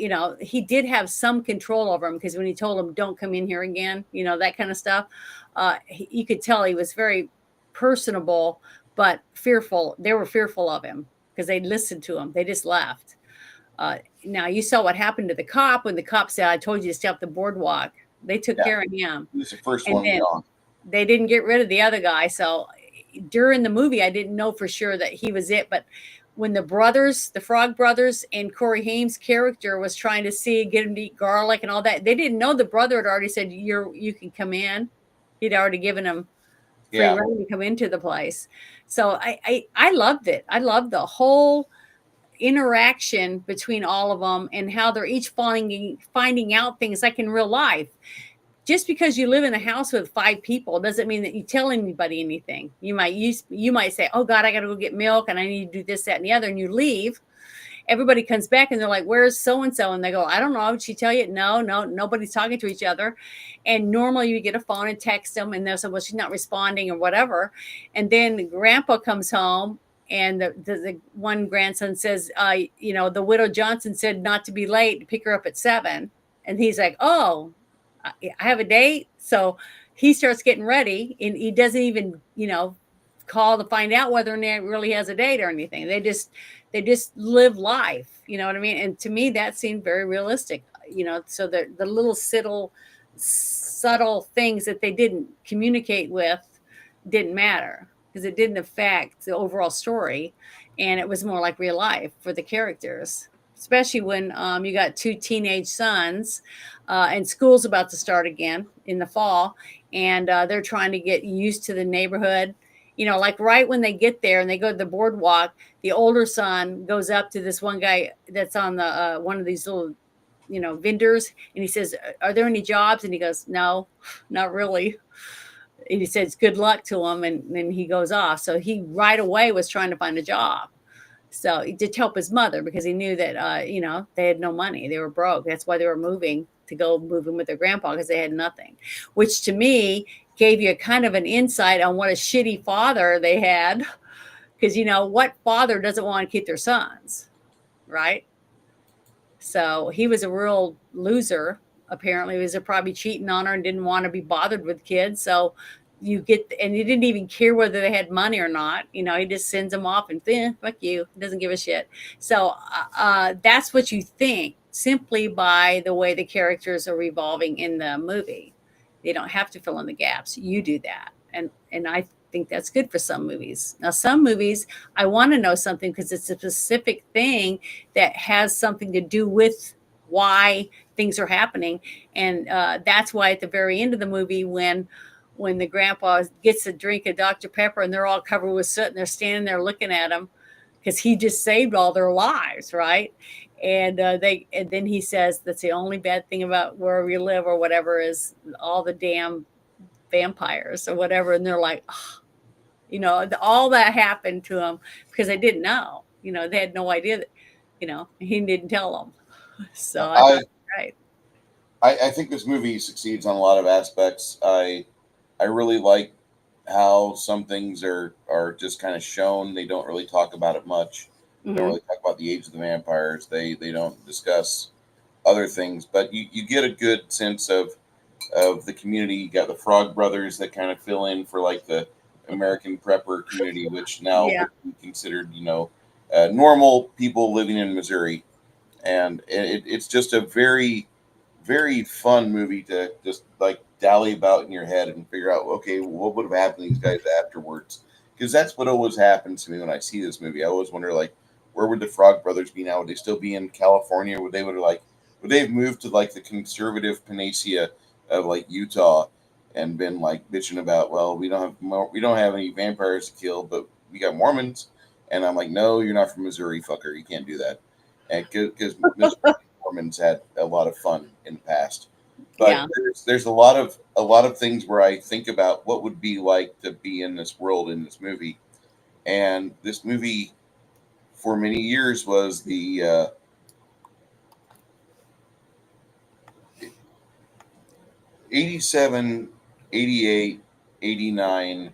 he did have some control over him, because when he told him, "Don't come in here again," that kind of stuff, you could tell he was very personable, but fearful. They were fearful of him because they listened to him. They just left. Now, you saw what happened to the cop when the cop said, "I told you to stay off the boardwalk." They took care of him.
He was the first one gone.
They didn't get rid of the other guy. So during the movie, I didn't know for sure that he was it. But when the Frog brothers, and Corey Haim's character was trying to get him to eat garlic and all that, they didn't know the brother had already said, you can come in. He'd already given him free reign to come into the place. So I loved it. I loved the whole interaction between all of them, and how they're each finding out things like in real life. Just because you live in a house with 5 people doesn't mean that you tell anybody anything. You might say, "Oh God, I got to go get milk and I need to do this, that, and the other," and you leave. Everybody comes back and they're like, "Where's so-and-so?" And they go, "I don't know. Did she tell you?" No, nobody's talking to each other. And normally you get a phone and text them, and they'll say, "Well, she's not responding," or whatever. And then Grandpa comes home, and the one grandson says, "The widow Johnson said not to be late, to pick her up at 7. And he's like, "Oh, I have a date." So he starts getting ready, and he doesn't even, call to find out whether or not he really has a date or anything. They just live life. You know what I mean? And to me, that seemed very realistic. So the little subtle things that they didn't communicate with didn't matter, because it didn't affect the overall story, and it was more like real life for the characters. especially when you got two teenage sons, and school's about to start again in the fall, and they're trying to get used to the neighborhood. You know, like right when they get there and they go to the boardwalk, the older son goes up to this one guy that's on the one of these little, vendors, and he says, "Are there any jobs?" And he goes, "No, not really." And he says, "Good luck to him," and then he goes off. So he right away was trying to find a job. So to help his mother because he knew that they had no money, they were broke. That's why they were moving to go moving with their grandpa because they had nothing, which to me gave you a kind of an insight on what a shitty father they had. Because what father doesn't want to keep their sons, right? So he was a real loser. Apparently, he was probably cheating on her and didn't want to be bothered with kids. So and he didn't even care whether they had money or not. He just sends them off and fuck you. Doesn't give a shit. So that's what you think simply by the way the characters are revolving in the movie. They don't have to fill in the gaps. You do that, and I think that's good for some movies. Now, some movies I want to know something because it's a specific thing that has something to do with why things are happening, and that's why at the very end of the movie when the grandpa gets a drink of Dr. Pepper and they're all covered with soot and they're standing there looking at him because he just saved all their lives, right? And then he says that's the only bad thing about where we live or whatever is all the damn vampires or whatever. And they're like, oh, all that happened to them because they didn't know. They had no idea that, he didn't tell them. So I thought, right.
I think this movie succeeds on a lot of aspects. I really like how some things are just kind of shown. They don't really talk about it much. They don't really talk about the age of the vampires. They don't discuss other things, but you get a good sense of the community. You got the Frog Brothers that kind of fill in for like the American prepper community, which now would be considered, normal people living in Missouri. And it's just a very, very fun movie to just like dally about in your head and figure out, okay, what would have happened to these guys afterwards? Because that's what always happens to me when I see this movie. I always wonder, like, where would the Frog Brothers be now? Would they still be in California? Would they have moved to like the conservative panacea of like Utah and been like bitching about, well, we don't have any vampires to kill, but we got Mormons. And I'm like, no, you're not from Missouri, fucker. You can't do that. And because Mormons had a lot of fun in the past, but there's a lot of things where I think about what would be like to be in this world in this movie, and this movie for many years was the 87, 88, 89.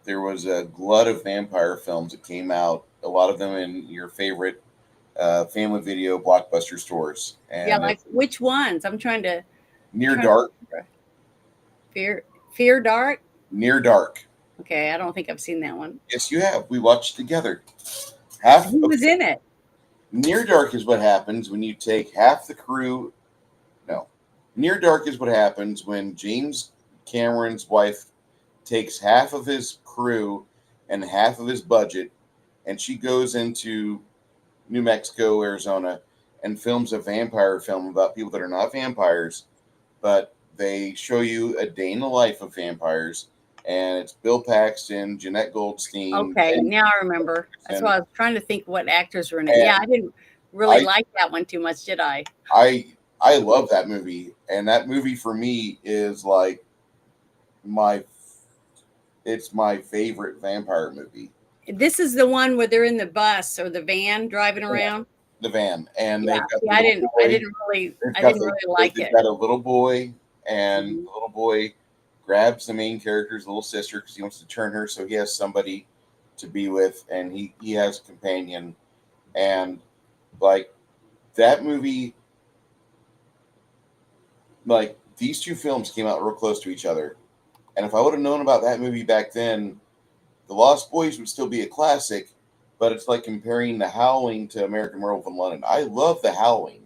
There was a glut of vampire films that came out, a lot of them in your favorite family video blockbuster stores. And
like which ones? I'm trying to.
Near Dark.
Fear Dark?
Near Dark.
Okay, I don't think I've seen that one.
Yes, you have. We watched together.
Who was in it?
Near Dark is what happens when you take half the crew. No. Near Dark is what happens when James Cameron's wife takes half of his crew and half of his budget, and she goes into New Mexico, Arizona, and films a vampire film about people that are not vampires, but they show you a day in the life of vampires, and it's Bill Paxton, Jeanette Goldstein.
Okay, now I remember. That's why I was trying to think what actors were in it. Yeah, I didn't really like that one too much, did I?
I love that movie, and that movie for me is like it's my favorite vampire movie.
This is the one where they're in the bus or the van driving around.
The van, and
I didn't really like it.
They've got a little boy, and the little boy grabs the main character's little sister because he wants to turn her, so he has somebody to be with, and he has a companion, and like that movie, like these two films came out real close to each other, and if I would have known about that movie back then, The Lost Boys would still be a classic. But it's like comparing The Howling to American Werewolf in London. I love The Howling.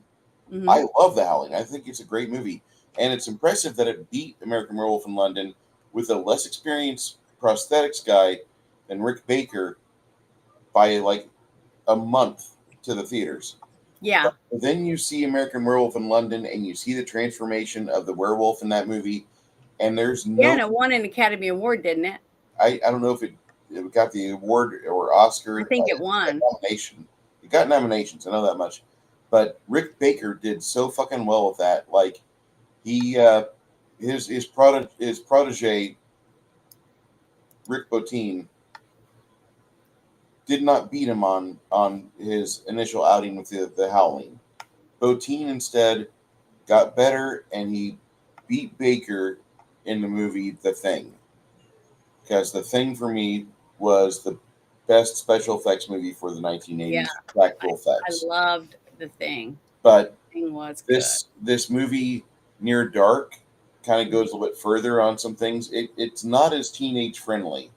I love The Howling. I think it's a great movie. And it's impressive that it beat American Werewolf in London with a less experienced prosthetics guy than Rick Baker by like a month to the theaters.
Yeah.
But then you see American Werewolf in London, and you see the transformation of the werewolf in that movie, and there's
Yeah,
no,
and it won an Academy Award, didn't it?
I don't know if it got the award or Oscar
I think it won.
nomination. It got nominations, I know that much. But Rick Baker did so fucking well with that. Like he, his protege, Rick Bottin, did not beat him on his initial outing with the Howling. Bottin instead got better, and he beat Baker in the movie The Thing. Because The Thing for me was the best special effects movie for the 1980s,
Yeah.
practical
I
effects.
loved The Thing.
But
The Thing was good.
this movie Near Dark kind of goes a little bit further on some things. It's not as teenage friendly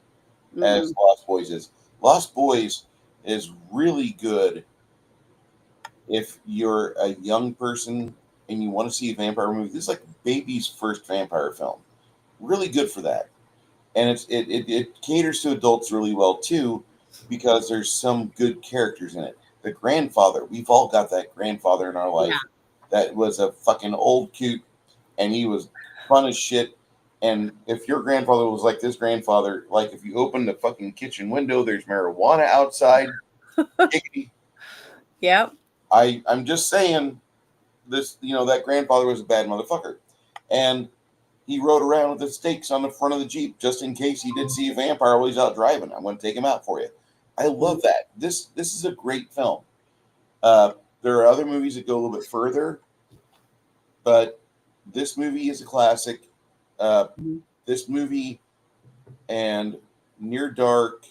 as Lost Boys is. Lost Boys is really good if you're a young person and you want to see a vampire movie. This is like baby's first vampire film. Really good for that. And it caters to adults really well too, because there's some good characters in it. The grandfather, we've all got that grandfather in our life that was a fucking old coot, and he was fun as shit. And if your grandfather was like this grandfather, like if you open the fucking kitchen window, there's marijuana outside.
Yep.
I'm just saying this, that grandfather was a bad motherfucker. And he rode around with the stakes on the front of the Jeep just in case he did see a vampire while he's out driving. I'm going to take him out for you. I love that. This is a great film. There are other movies that go a little bit further, but this movie is a classic. This movie and Near Dark,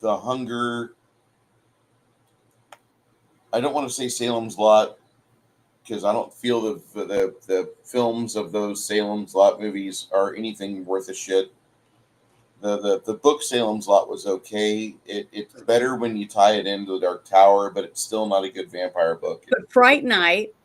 The Hunger. I don't want to say Salem's Lot because I don't feel the films of those Salem's Lot movies are anything worth a shit. The book Salem's Lot was okay. It's better when you tie it into the Dark Tower, but it's still not a good vampire book.
But Fright Night,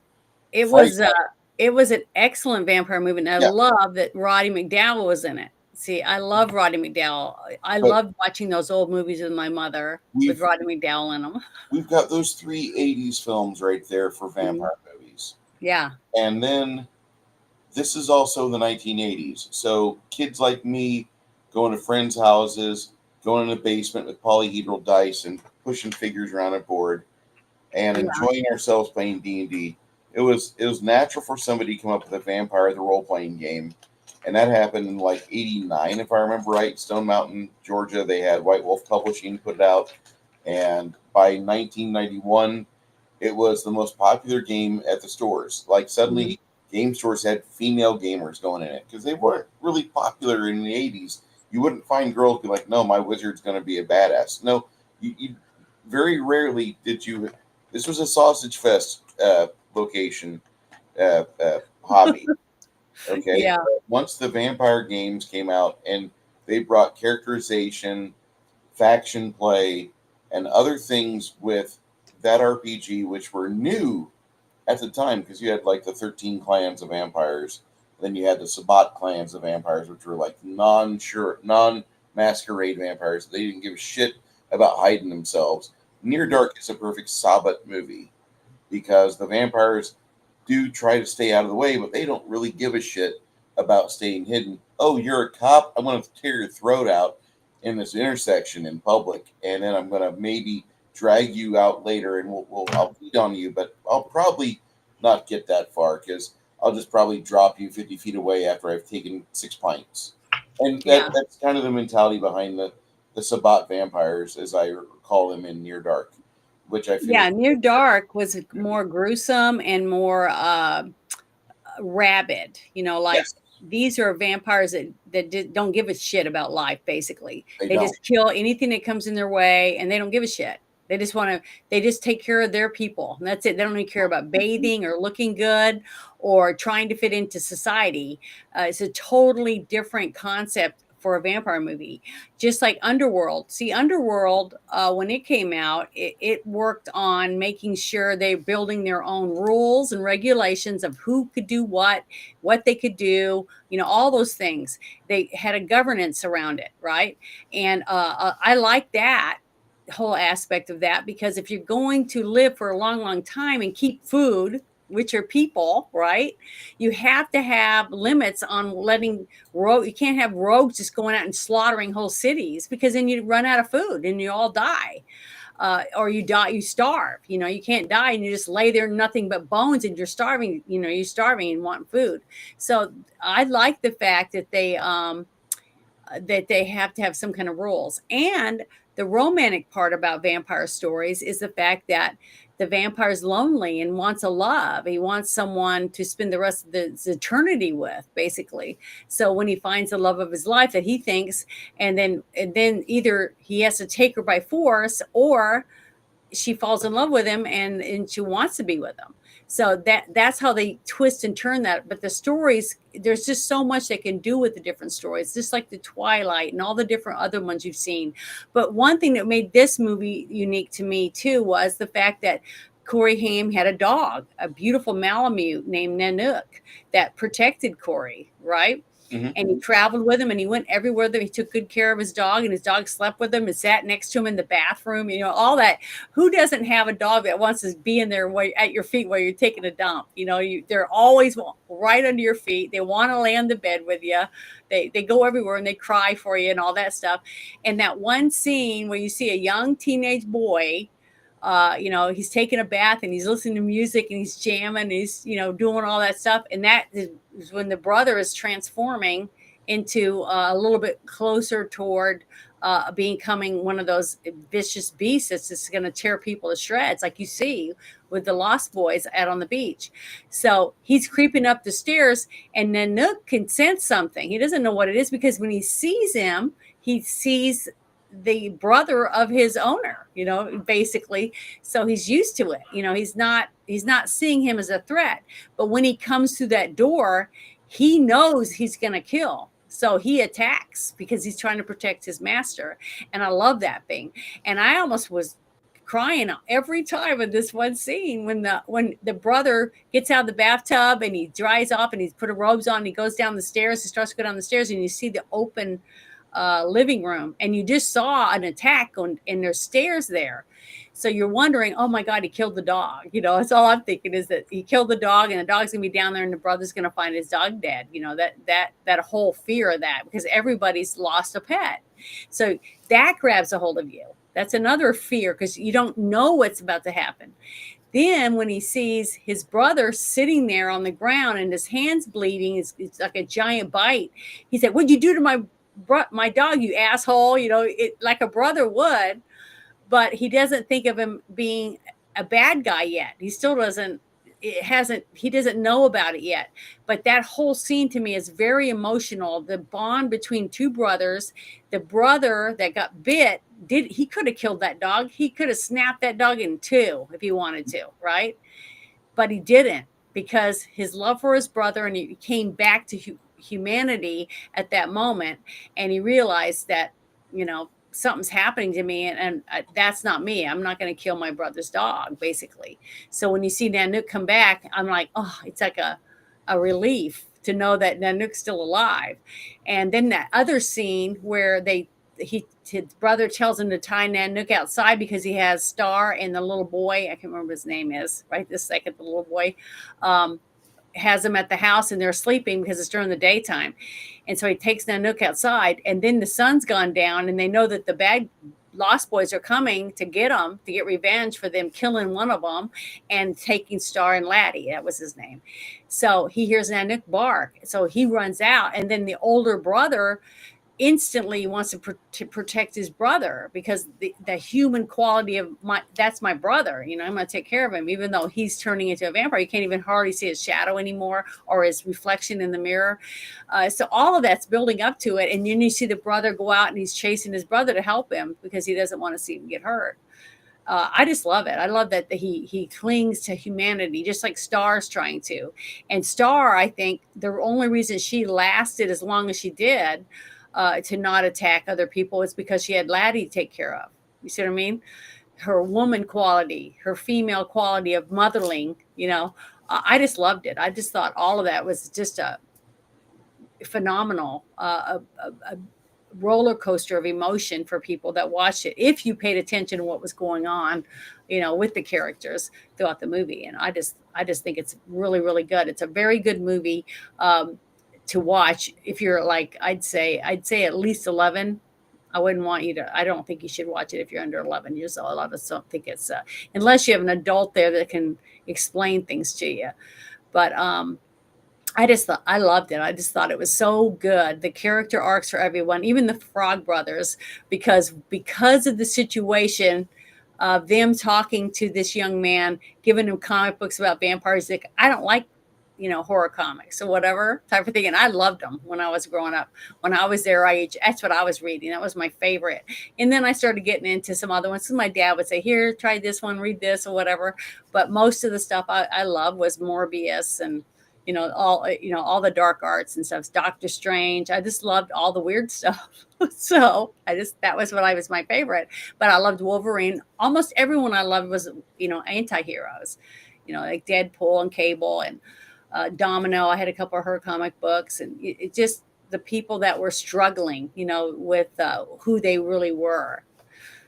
it was an excellent vampire movie, and I love that Roddy McDowall was in it. See, I love Roddy McDowall. I loved watching those old movies with my mother with Roddy McDowall in them.
We've got those 3 80s films right there for vampire movies.
Yeah.
And then this is also the 1980s. So kids like me going to friends' houses, going in the basement with polyhedral dice and pushing figures around a board and enjoying ourselves playing D&D. It was natural for somebody to come up with a Vampire the role-playing game. And that happened in like 89, if I remember right. Stone Mountain, Georgia, they had White Wolf Publishing put it out. And by 1991, it was the most popular game at the stores. Like suddenly, game stores had female gamers going in it because they weren't really popular in the 80s. You wouldn't find girls be like, no, my wizard's going to be a badass. No, you very rarely did you. This was a sausage fest location hobby. Okay.
Yeah.
Once the vampire games came out and they brought characterization, faction play, and other things with that RPG, which were new at the time, because you had like the 13 clans of vampires. Then you had the Sabbat clans of vampires, which were like non-masquerade vampires. They didn't give a shit about hiding themselves. Near Dark is a perfect Sabbat movie because the vampires do try to stay out of the way, but they don't really give a shit about staying hidden. Oh, you're a cop? I'm going to tear your throat out in this intersection in public, and then I'm going to maybe drag you out later, and I'll beat on you, but I'll probably not get that far because I'll just probably drop you 50 feet away after I've taken 6 pints. And that's kind of the mentality behind the Sabbat vampires, as I call them in Near Dark, which I feel
Near Dark was more gruesome and more rabid. These are vampires that don't give a shit about life. Basically, they just kill anything that comes in their way, and they don't give a shit. They just take care of their people. And that's it. They don't even care about bathing or looking good or trying to fit into society. It's a totally different concept for a vampire movie, just like Underworld. See, Underworld, when it came out, it worked on making sure they're building their own rules and regulations of who could do what they could do, all those things. They had a governance around it, right? And I like that. whole aspect of that, because if you're going to live for a long, long time and keep food, which are people, right? You have to have limits on letting you can't have rogues just going out and slaughtering whole cities, because then you run out of food and you all die. Or you die, you starve. You can't die and you just lay there, nothing but bones, and you're starving. You're starving and want food. So I like the fact that they have to have some kind of rules. And the romantic part about vampire stories is the fact that the vampire is lonely and wants a love. He wants someone to spend the rest of his eternity with, basically. So when he finds the love of his life that he thinks, and then either he has to take her by force, or she falls in love with him and she wants to be with him. So that's how they twist and turn that. But the stories, there's just so much they can do with the different stories, just like the Twilight and all the different other ones you've seen. But one thing that made this movie unique to me too was the fact that Corey Haim had a dog, a beautiful Malamute named Nanook, that protected Corey, right?
Mhm.
And he traveled with him, and he went everywhere that he took good care of his dog, and his dog slept with him and sat next to him in the bathroom, all that. Who doesn't have a dog that wants to be in there at your feet while you're taking a dump? They're always right under your feet. They want to lay on the bed with you. They go everywhere and they cry for you and all that stuff. And that one scene where you see a young teenage boy, he's taking a bath and he's listening to music and he's jamming and he's, doing all that stuff. And that is when the brother is transforming into a little bit closer toward becoming one of those vicious beasts that's just going to tear people to shreds, like you see with the Lost Boys out on the beach. So he's creeping up the stairs, and Nanook can sense something. He doesn't know what it is, because when he sees him, he sees the brother of his owner, basically. So he's used to it. He's not seeing him as a threat. But when he comes through that door, he knows he's going to kill. So he attacks because he's trying to protect his master. And I love that thing. And I almost was crying every time in this one scene when the brother gets out of the bathtub and he dries off and he's put a robes on and he goes down the stairs. He starts to go down the stairs, and you see the open living room, and you just saw an attack and there's stairs there. So you're wondering, oh my God, he killed the dog. That's all I'm thinking, is that he killed the dog and the dog's gonna be down there and the brother's gonna find his dog dead. That whole fear of that, because everybody's lost a pet. So that grabs a hold of you. That's another fear, because you don't know what's about to happen. Then when he sees his brother sitting there on the ground and his hand's bleeding, it's like a giant bite. He said, "What'd you do to my dog, you asshole?" Like a brother would. But he doesn't think of him being a bad guy yet. He still doesn't know about it yet. But that whole scene to me is very emotional. The bond between two brothers. The brother that got bit, he could have killed that dog. He could have snapped that dog in two if he wanted to, right? But he didn't, because his love for his brother, and he came back to humanity at that moment, and he realized that, something's happening to me, and that's not me. I'm not going to kill my brother's dog, basically. So when you see Nanook come back, I'm like, oh, it's like a relief to know that Nanook's still alive. And then that other scene where his brother tells him to tie Nanook outside because he has Star and the little boy, I can't remember what his name is right this second, the little boy, has them at the house and they're sleeping because it's during the daytime. And so he takes Nanook outside, and then the sun's gone down and they know that the bad Lost Boys are coming to get them, to get revenge for them killing one of them and taking Star and Laddie. That was his name. So he hears Nanook bark. So he runs out, and then the older brother instantly wants to protect his brother, because the human quality of that's my brother, I'm going to take care of him, even though he's turning into a vampire. You can't even hardly see his shadow anymore, or his reflection in the mirror. So all of that's building up to it. And then you see the brother go out and he's chasing his brother to help him because he doesn't want to see him get hurt. I just love it. I love that he clings to humanity, just like Star's trying to. And Star, I think the only reason she lasted as long as she did, to not attack other people, is because she had Laddie to take care of. You see what I mean? Her woman quality, her female quality of motherling, I just loved it. I just thought all of that was just a phenomenal, roller coaster of emotion for people that watched it if you paid attention to what was going on, with the characters throughout the movie. And I just think it's really, really good. It's a very good movie to watch if you're like, I'd say at least 11. I wouldn't want you to. I don't think you should watch it if you're under 11 years old. I just don't think it's unless you have an adult there that can explain things to you. But I loved it. I just thought it was so good. The character arcs for everyone, even the Frog Brothers, because of the situation of them talking to this young man, giving him comic books about vampires. Like, I don't like, horror comics or whatever type of thing. And I loved them when I was growing up. When I was their age, that's what I was reading. That was my favorite. And then I started getting into some other ones. So my dad would say, "Here, try this one, read this," or whatever. But most of the stuff I love was Morbius and all the dark arts and stuff. Doctor Strange. I just loved all the weird stuff. So that was what I was my favorite. But I loved Wolverine. Almost everyone I loved was anti-heroes. Like Deadpool and Cable and Domino. I had a couple of her comic books, and it just the people that were struggling, with who they really were,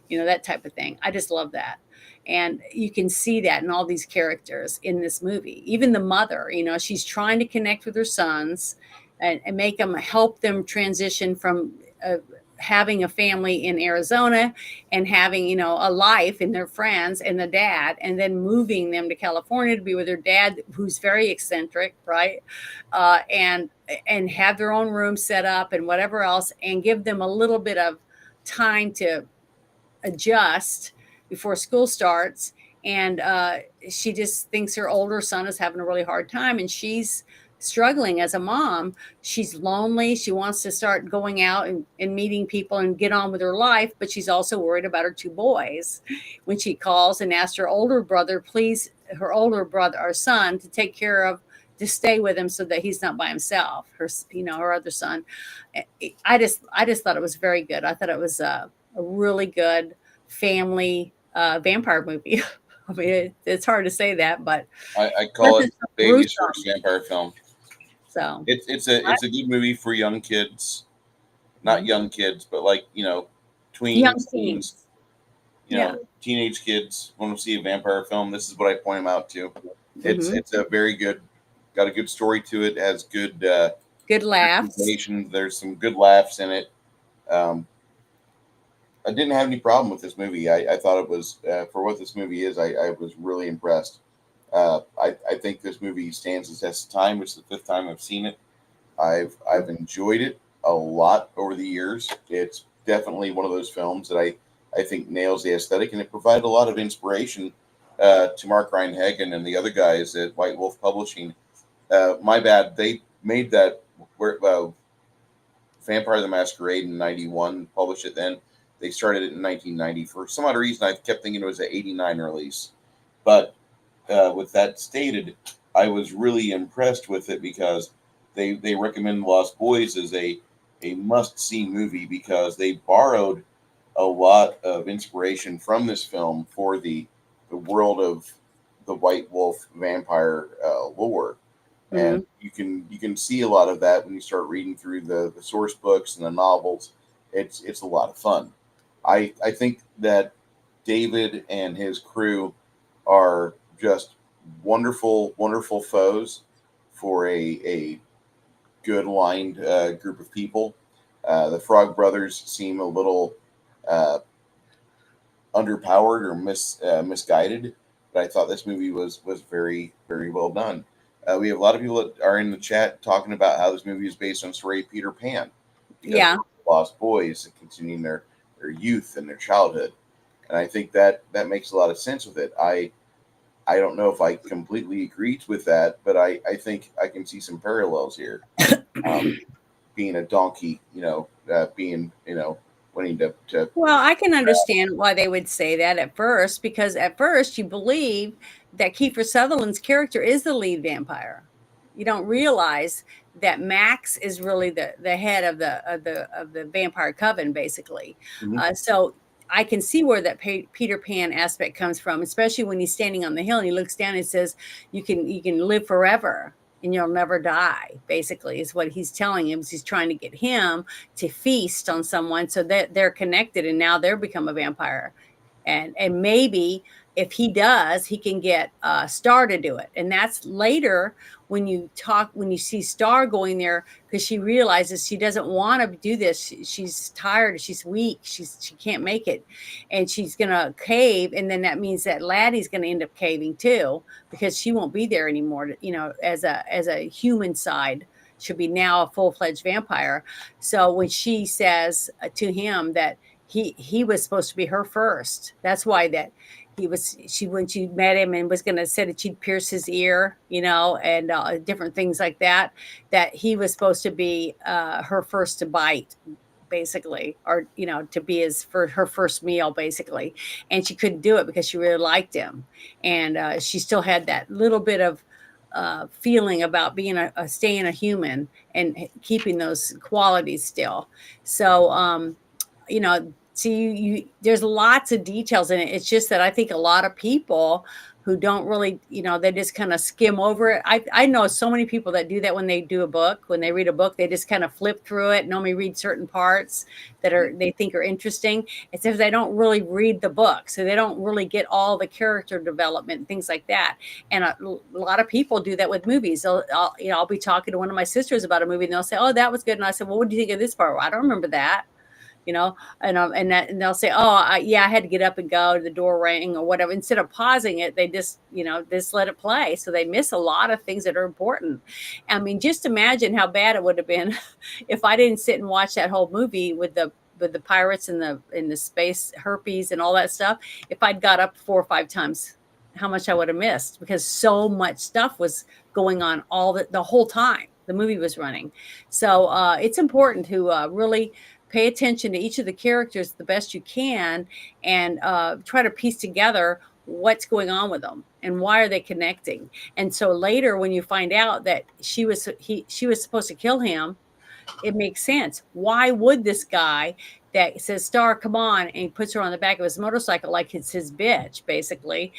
that type of thing. I just love that. And you can see that in all these characters in this movie. Even the mother, she's trying to connect with her sons and make them help them transition from having a family in Arizona and having, a life in their friends and the dad, and then moving them to California to be with their dad, who's very eccentric, right? And have their own room set up and whatever else, and give them a little bit of time to adjust before school starts. And she just thinks her older son is having a really hard time, and she's struggling as a mom. She's lonely. She wants to start going out and meeting people and get on with her life, but she's also worried about her two boys. When she calls and asks her older brother, her older brother or son, to stay with him so that he's not by himself. Her other son. I just thought it was very good. I thought it was a really good family vampire movie. I mean, it's hard to say that, but
I call it baby's first vampire film.
So
it's a good movie for young kids, not young kids, but like tweens,
young teens,
teenage kids want to see a vampire film. This is what I point them out to. It's a very good, got a good story to it. Has good
laughs.
There's some good laughs in it. I didn't have any problem with this movie. I thought it was for what this movie is. I was really impressed. I think this movie stands the test of time. It's the fifth time I've seen it. I've enjoyed it a lot over the years. It's definitely one of those films that I think nails the aesthetic, and it provided a lot of inspiration to Mark Reinhagen and the other guys at White Wolf Publishing. My bad. They made that Vampire the Masquerade in '91, published it then. They started it in 1990. For some odd reason, I kept thinking it was an '89 release. But with that stated, I was really impressed with it because they recommend Lost Boys as a must-see movie because they borrowed a lot of inspiration from this film for the world of the White Wolf vampire lore. And you can see a lot of that when you start reading through the source books and the novels. It's a lot of fun. I think that David and his crew are just wonderful, wonderful foes for a good aligned group of people. The Frog Brothers seem a little underpowered or misguided, but I thought this movie was very, very well done. We have a lot of people that are in the chat talking about how this movie is based on story Peter Pan.
Yeah.
Lost boys and continuing their youth and their childhood. And I think that makes a lot of sense with it. I don't know if I completely agree with that, but I think I can see some parallels here. Being a donkey, being, wanting to.
Well, I can understand why they would say that at first, because at first you believe that Kiefer Sutherland's character is the lead vampire. You don't realize that Max is really the head of the vampire coven, basically. So I can see where that Peter Pan aspect comes from, especially when he's standing on the hill and he looks down and says, "You can live forever." and you'll never die, basically, is what he's telling him. He's trying to get him to feast on someone so that they're connected, and now they're become a vampire. And maybe if he does, he can get Star to do it. And that's later when you see Star going there, because she realizes she doesn't want to do this. She's tired, she's weak, she can't make it, and she's gonna cave. And then that means that Laddie's gonna end up caving too, because she won't be there anymore, as a human side. She'll be now a full-fledged vampire. So when she says to him that he was supposed to be her first, that's why that when she met him and was going to say that she'd pierce his ear, and different things like that, that he was supposed to be her first to bite, basically, or to be for her first meal, basically. And she couldn't do it because she really liked him, and she still had that little bit of feeling about being staying a human and keeping those qualities still. So see, there's lots of details in it. It's just that I think a lot of people who don't really, they just kind of skim over it. I know so many people that do that when they do a book. When they read a book, they just kind of flip through it and only read certain parts that they think are interesting. It's if they don't really read the book, so they don't really get all the character development and things like that. And a lot of people do that with movies. I'll be talking to one of my sisters about a movie, and they'll say, "Oh, that was good," and I said, "Well, what do you think of this part?" "Well, I don't remember that." And they'll say, "Oh, yeah, I had to get up and go. The door rang or whatever." Instead of pausing it, they just let it play. So they miss a lot of things that are important. I mean, just imagine how bad it would have been if I didn't sit and watch that whole movie with the pirates and the space herpes and all that stuff. If I'd got up 4 or 5 times, how much I would have missed, because so much stuff was going on all the whole time the movie was running. So it's important to really pay attention to each of the characters the best you can, and try to piece together what's going on with them and why are they connecting. And so later, when you find out that she was supposed to kill him, it makes sense. Why would this guy that says, "Star, come on," and he puts her on the back of his motorcycle like it's his bitch, basically,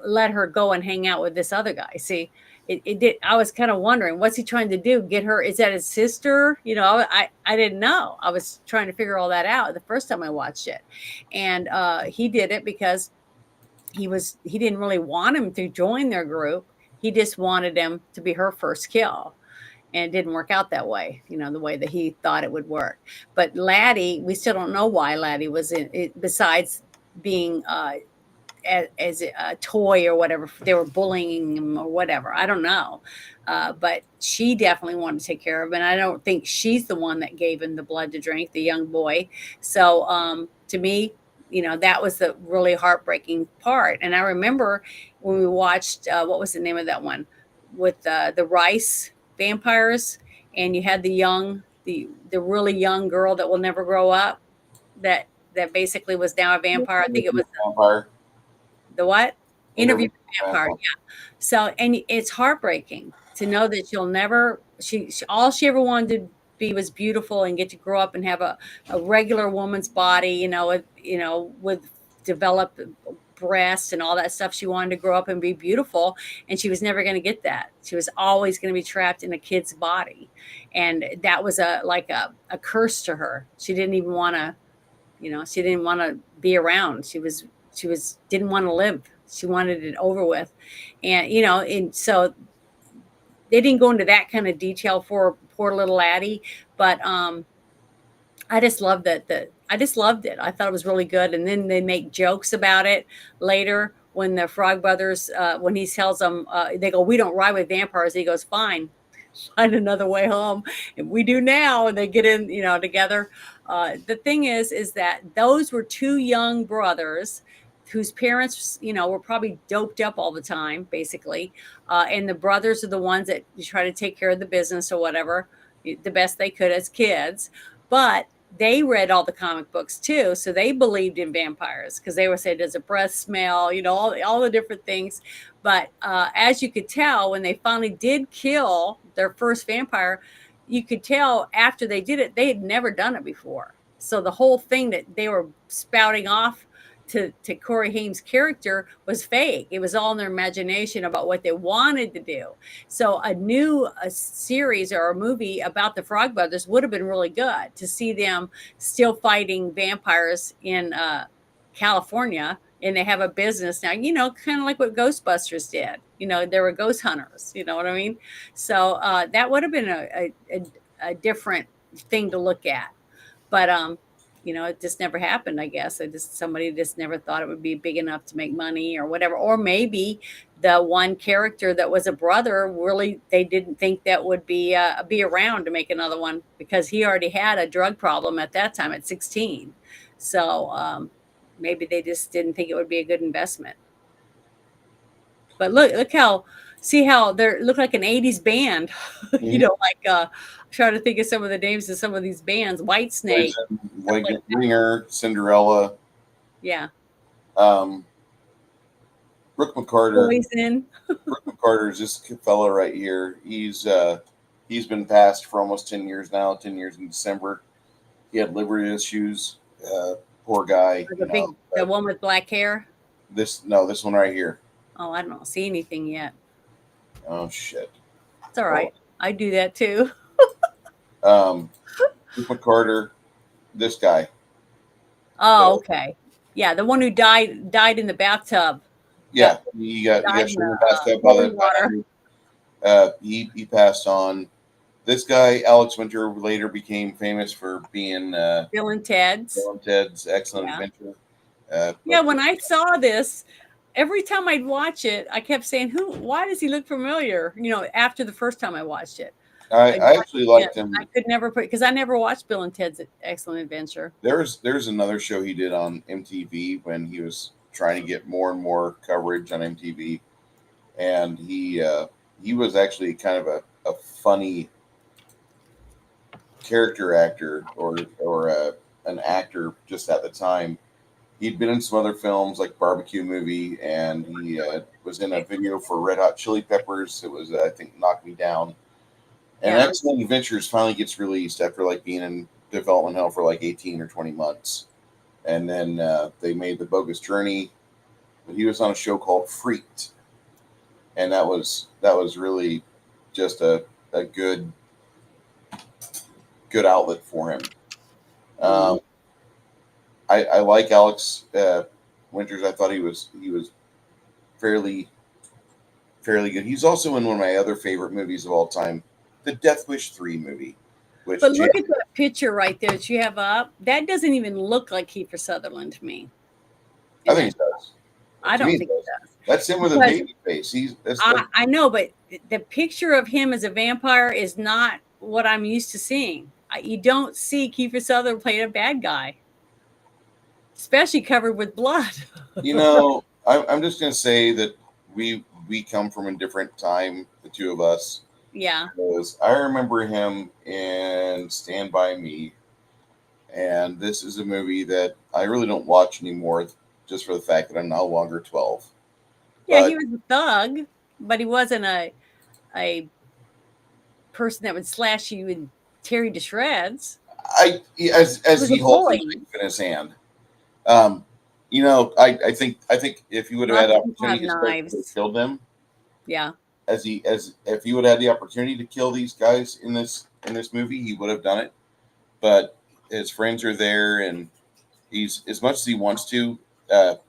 let her go and hang out with this other guy? See, it did. I was kind of wondering, what's he trying to do? Get her? Is that his sister? I didn't know. I was trying to figure all that out the first time I watched it. And he did it because he didn't really want him to join their group. He just wanted him to be her first kill. And it didn't work out that way, the way that he thought it would work. But Laddie, we still don't know why Laddie was in it, besides being as a toy or whatever. They were bullying him or whatever. I don't know. But she definitely wanted to take care of him. And I don't think she's the one that gave him the blood to drink, the young boy. So to me, that was the really heartbreaking part. And I remember when we watched, what was the name of that one? With the rice vampires, and you had the really young girl that will never grow up, that basically was now a vampire. I think it was
Vampire.
the what? Interview with the Vampire. Yeah. So, and it's heartbreaking to know that she'll never, all she ever wanted to be was beautiful and get to grow up and have a regular woman's body, with developed breasts and all that stuff. She wanted to grow up and be beautiful, and she was never going to get that. She was always going to be trapped in a kid's body, and that was a curse to her. She didn't even want to, she didn't want to be around. She didn't want to live. She wanted it over with. And and so they didn't go into that kind of detail for poor little Laddie, but I just loved it. I just loved it. I thought it was really good. And then they make jokes about it later when the Frog Brothers, when he tells them, they go, "We don't ride with vampires." He goes, "Fine, find another way home." And we do now. And they get in, together. The thing is that those were 2 young brothers whose parents, were probably doped up all the time, basically. And the brothers are the ones that try to take care of the business or whatever, the best they could as kids. But they read all the comic books too, so they believed in vampires because they were saying, "Does a breath smell?" All the different things. But as you could tell, when they finally did kill their first vampire, you could tell after they did it, they had never done it before. So the whole thing that they were spouting off to Corey Haim's character was fake. It was all in their imagination about what they wanted to do. So a series or a movie about the Frog Brothers would have been really good to see them still fighting vampires in California, and they have a business now, kind of like what Ghostbusters did. There were ghost hunters, you know what I mean? So that would have been a different thing to look at. But it just never happened, I guess. Somebody just never thought it would be big enough to make money or whatever. Or maybe the one character that was a brother, really, they didn't think that would be around to make another one, because he already had a drug problem at that time at 16. So maybe they just didn't think it would be a good investment. But see how they look like an 80s band. Trying to think of some of the names of some of these bands. Whitesnake,
like Ringer, Cinderella.
Yeah.
Brooke McCarter.
Poison.
Brooke McCarter is this fella right here. He's been passed for almost 10 years now. 10 years in December. He had liver issues. Poor guy.
The one with black hair.
This one right here.
Oh, I don't see anything yet.
Oh shit.
It's all right. I do that too.
Brooke McCarter, this guy.
Oh, okay. Yeah, the one who died in the bathtub.
Yeah, he got shot in the bathtub by the water. He passed on. This guy, Alex Winter, later became famous for being
Bill and Ted's
Excellent Adventure.
When I saw this, every time I'd watch it, I kept saying, why does he look familiar? After the first time I watched it.
I actually liked him.
I could never because I never watched Bill and Ted's Excellent Adventure.
There's another show he did on MTV when he was trying to get more and more coverage on MTV, and he was actually kind of a funny character actor or an actor just at the time. He'd been in some other films like Barbecue Movie, and he was in a video for Red Hot Chili Peppers. It was, I think, Knock Me Down. And Excellent Adventures finally gets released after being in development hell for 18 or 20 months. And then they made The Bogus Journey. But he was on a show called Freaked. And that was really just a good outlet for him. I like Alex Winters. I thought he was fairly good. He's also in one of my other favorite movies of all time, the Death Wish 3 movie.
But look at that picture right there that you have up. That doesn't even look like Kiefer Sutherland to me.
I think it does.
I don't think it does.
That's him with a baby face.
I know, but the picture of him as a vampire is not what I'm used to seeing. You don't see Kiefer Sutherland playing a bad guy, especially covered with blood.
I'm just going to say that we come from a different time, the two of us.
Yeah.
Because I remember him in Stand By Me, and this is a movie that I really don't watch anymore, just for the fact that I'm no longer 12.
Yeah, he was a thug, but he wasn't a person that would slash you and tear you to shreds.
As he holds his knife in his hand. I think if he would have had opportunity to kill them.
Yeah.
If he would have had the opportunity to kill these guys in this movie, he would have done it. But his friends are there, and he's, as much as he wants to, the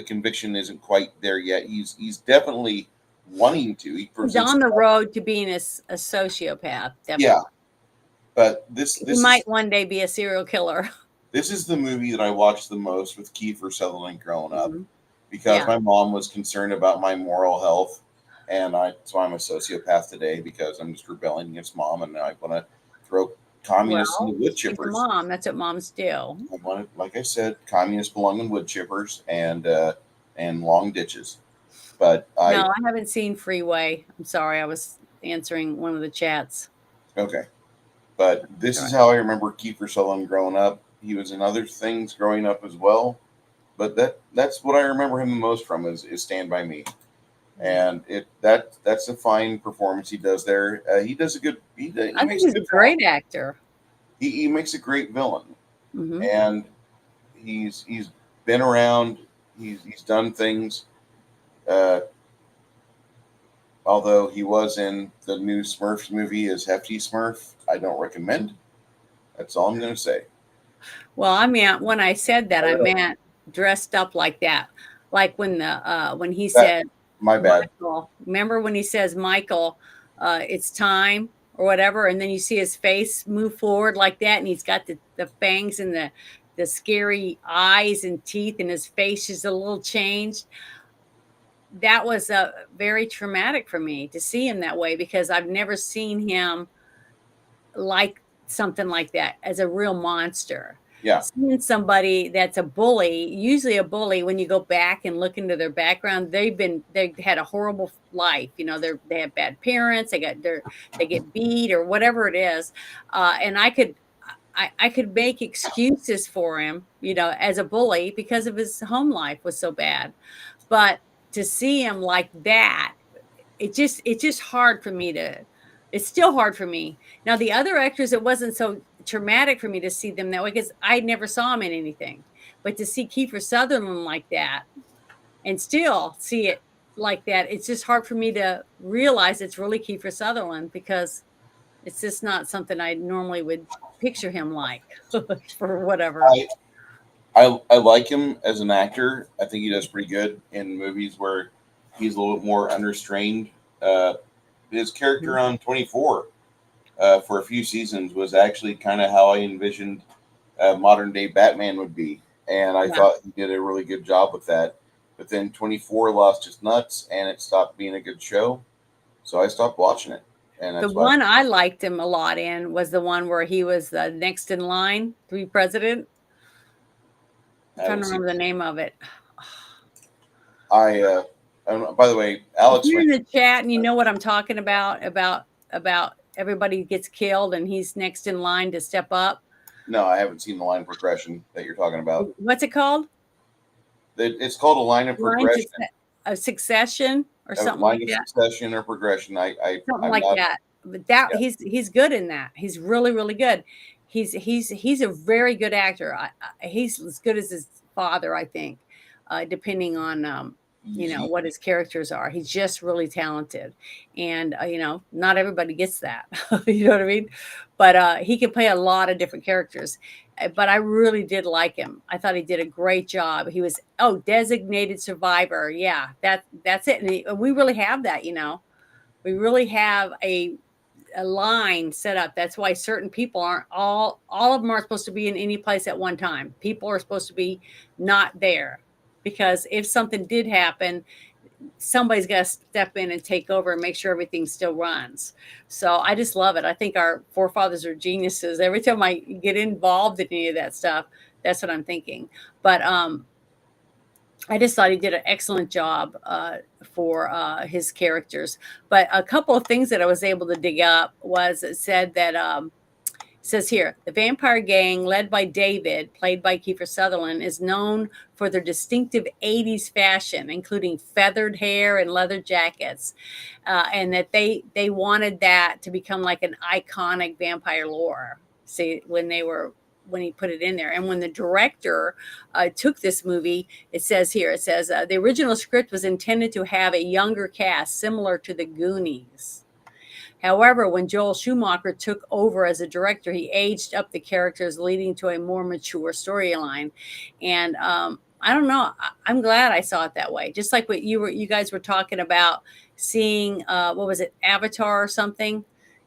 conviction isn't quite there yet. He's definitely wanting to.
He's on the road to being a sociopath. Definitely.
Yeah, but he
might one day be a serial killer.
This is the movie that I watched the most with Kiefer Sutherland growing up, because my mom was concerned about my moral health. And so I'm a sociopath today because I'm just rebelling against mom, and I want to throw communists in the wood chippers.
Mom, that's what moms do.
Like I said, communists belong in wood chippers and long ditches. But
I haven't seen Freeway. I'm sorry, I was answering one of the chats.
Okay, but this is how I remember Kiefer Sutherland growing up. He was in other things growing up as well, but that's what I remember him the most from is Stand By Me. And that's a fine performance he does there. He does a good. I think
he's a great actor.
He makes a great villain, and he's been around. He's done things. Uh, Although he was in the new Smurfs movie as Hefty Smurf, I don't recommend. That's all I'm going to say.
Well, I mean, when I said that, I meant dressed up like that. Like when he
That
said,
my bad.
Michael, remember when he says, Michael, it's time or whatever, and then you see his face move forward like that, and he's got the fangs and the scary eyes and teeth, and his face is a little changed. That was very traumatic for me to see him that way because I've never seen him like something like that as a real monster.
Yeah.
Seeing somebody that's a bully, usually a bully, when you go back and look into their background, they had a horrible life. You know, they have bad parents, they get beat or whatever it is. And I could make excuses for him, you know, as a bully because of his home life was so bad. But to see him like that, it's just hard for me to it's still hard for me. Now the other actors, it wasn't so traumatic for me to see them that way because I never saw him in anything. But to see Kiefer Sutherland like that and still see it like that, it's just hard for me to realize it's really Kiefer Sutherland because it's just not something I normally would picture him like for whatever.
I like him as an actor. I think he does pretty good in movies where he's a little bit more unrestrained. His character on 24 for a few seasons was actually kind of how I envisioned modern day Batman would be. And I thought he did a really good job with that. But then 24 lost his nuts and it stopped being a good show. So I stopped watching it. And that's
The one I liked him a lot in was the one where he was the next in line to be president. I'm trying to remember the name of it.
By the way, Alex,
if you're in the chat and you know what I'm talking about everybody gets killed and he's next in line to step up.
No, I haven't seen the line of progression that you're talking about.
What's it called?
It's called a line of progression.
A succession or something
line
like
of
that.
Succession or progression.
Something like that. But he's good in that. He's really, really good. He's a very good actor. He's as good as his father, I think, depending on you know what his characters are. He's just really talented, and you know, not everybody gets that. You know what I mean? But he can play a lot of different characters. But I really did like him. I thought he did a great job. He was designated survivor. Yeah, that's it. And we really have that. You know, we really have a line set up. That's why certain people aren't all of them aren't supposed to be in any place at one time. People are supposed to be not there because if something did happen, somebody's got to step in and take over and make sure everything still runs. So I just love it. I think our forefathers are geniuses. Every time I get involved in any of that stuff, that's what I'm thinking. But I just thought he did an excellent job for his characters. But a couple of things that I was able to dig up was it said that says here, the vampire gang led by David, played by Kiefer Sutherland, is known for their distinctive 80s fashion, including feathered hair and leather jackets, and that they wanted that to become like an iconic vampire lore. See, when he put it in there. And when the director took this movie, it says the original script was intended to have a younger cast similar to the Goonies. However, when Joel Schumacher took over as a director, he aged up the characters, leading to a more mature storyline. And I don't know. I'm glad I saw it that way. Just like what you guys were talking about seeing, what was it, Avatar or something,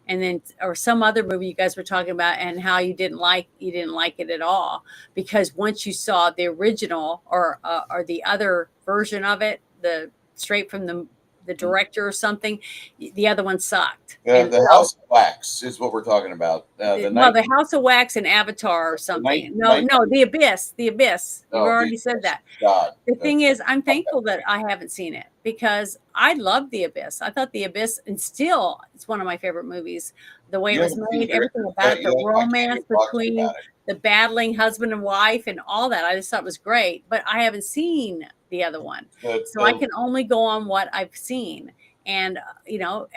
and then or some other movie you guys were talking about, and how you didn't like it at all because once you saw the original or the other version of it, the straight from the director or something, the other one sucked.
The House of Wax is what we're talking about.
The House of Wax and Avatar or something. No, The Abyss. You've already said that. The thing is, I'm thankful that I haven't seen it because I loved The Abyss. I thought The Abyss, and still, it's one of my favorite movies. The way it was made, everything about it, the romance between the battling husband and wife and all that, I just thought was great. But I haven't seen the other one, so I can only go on what I've seen. And you know,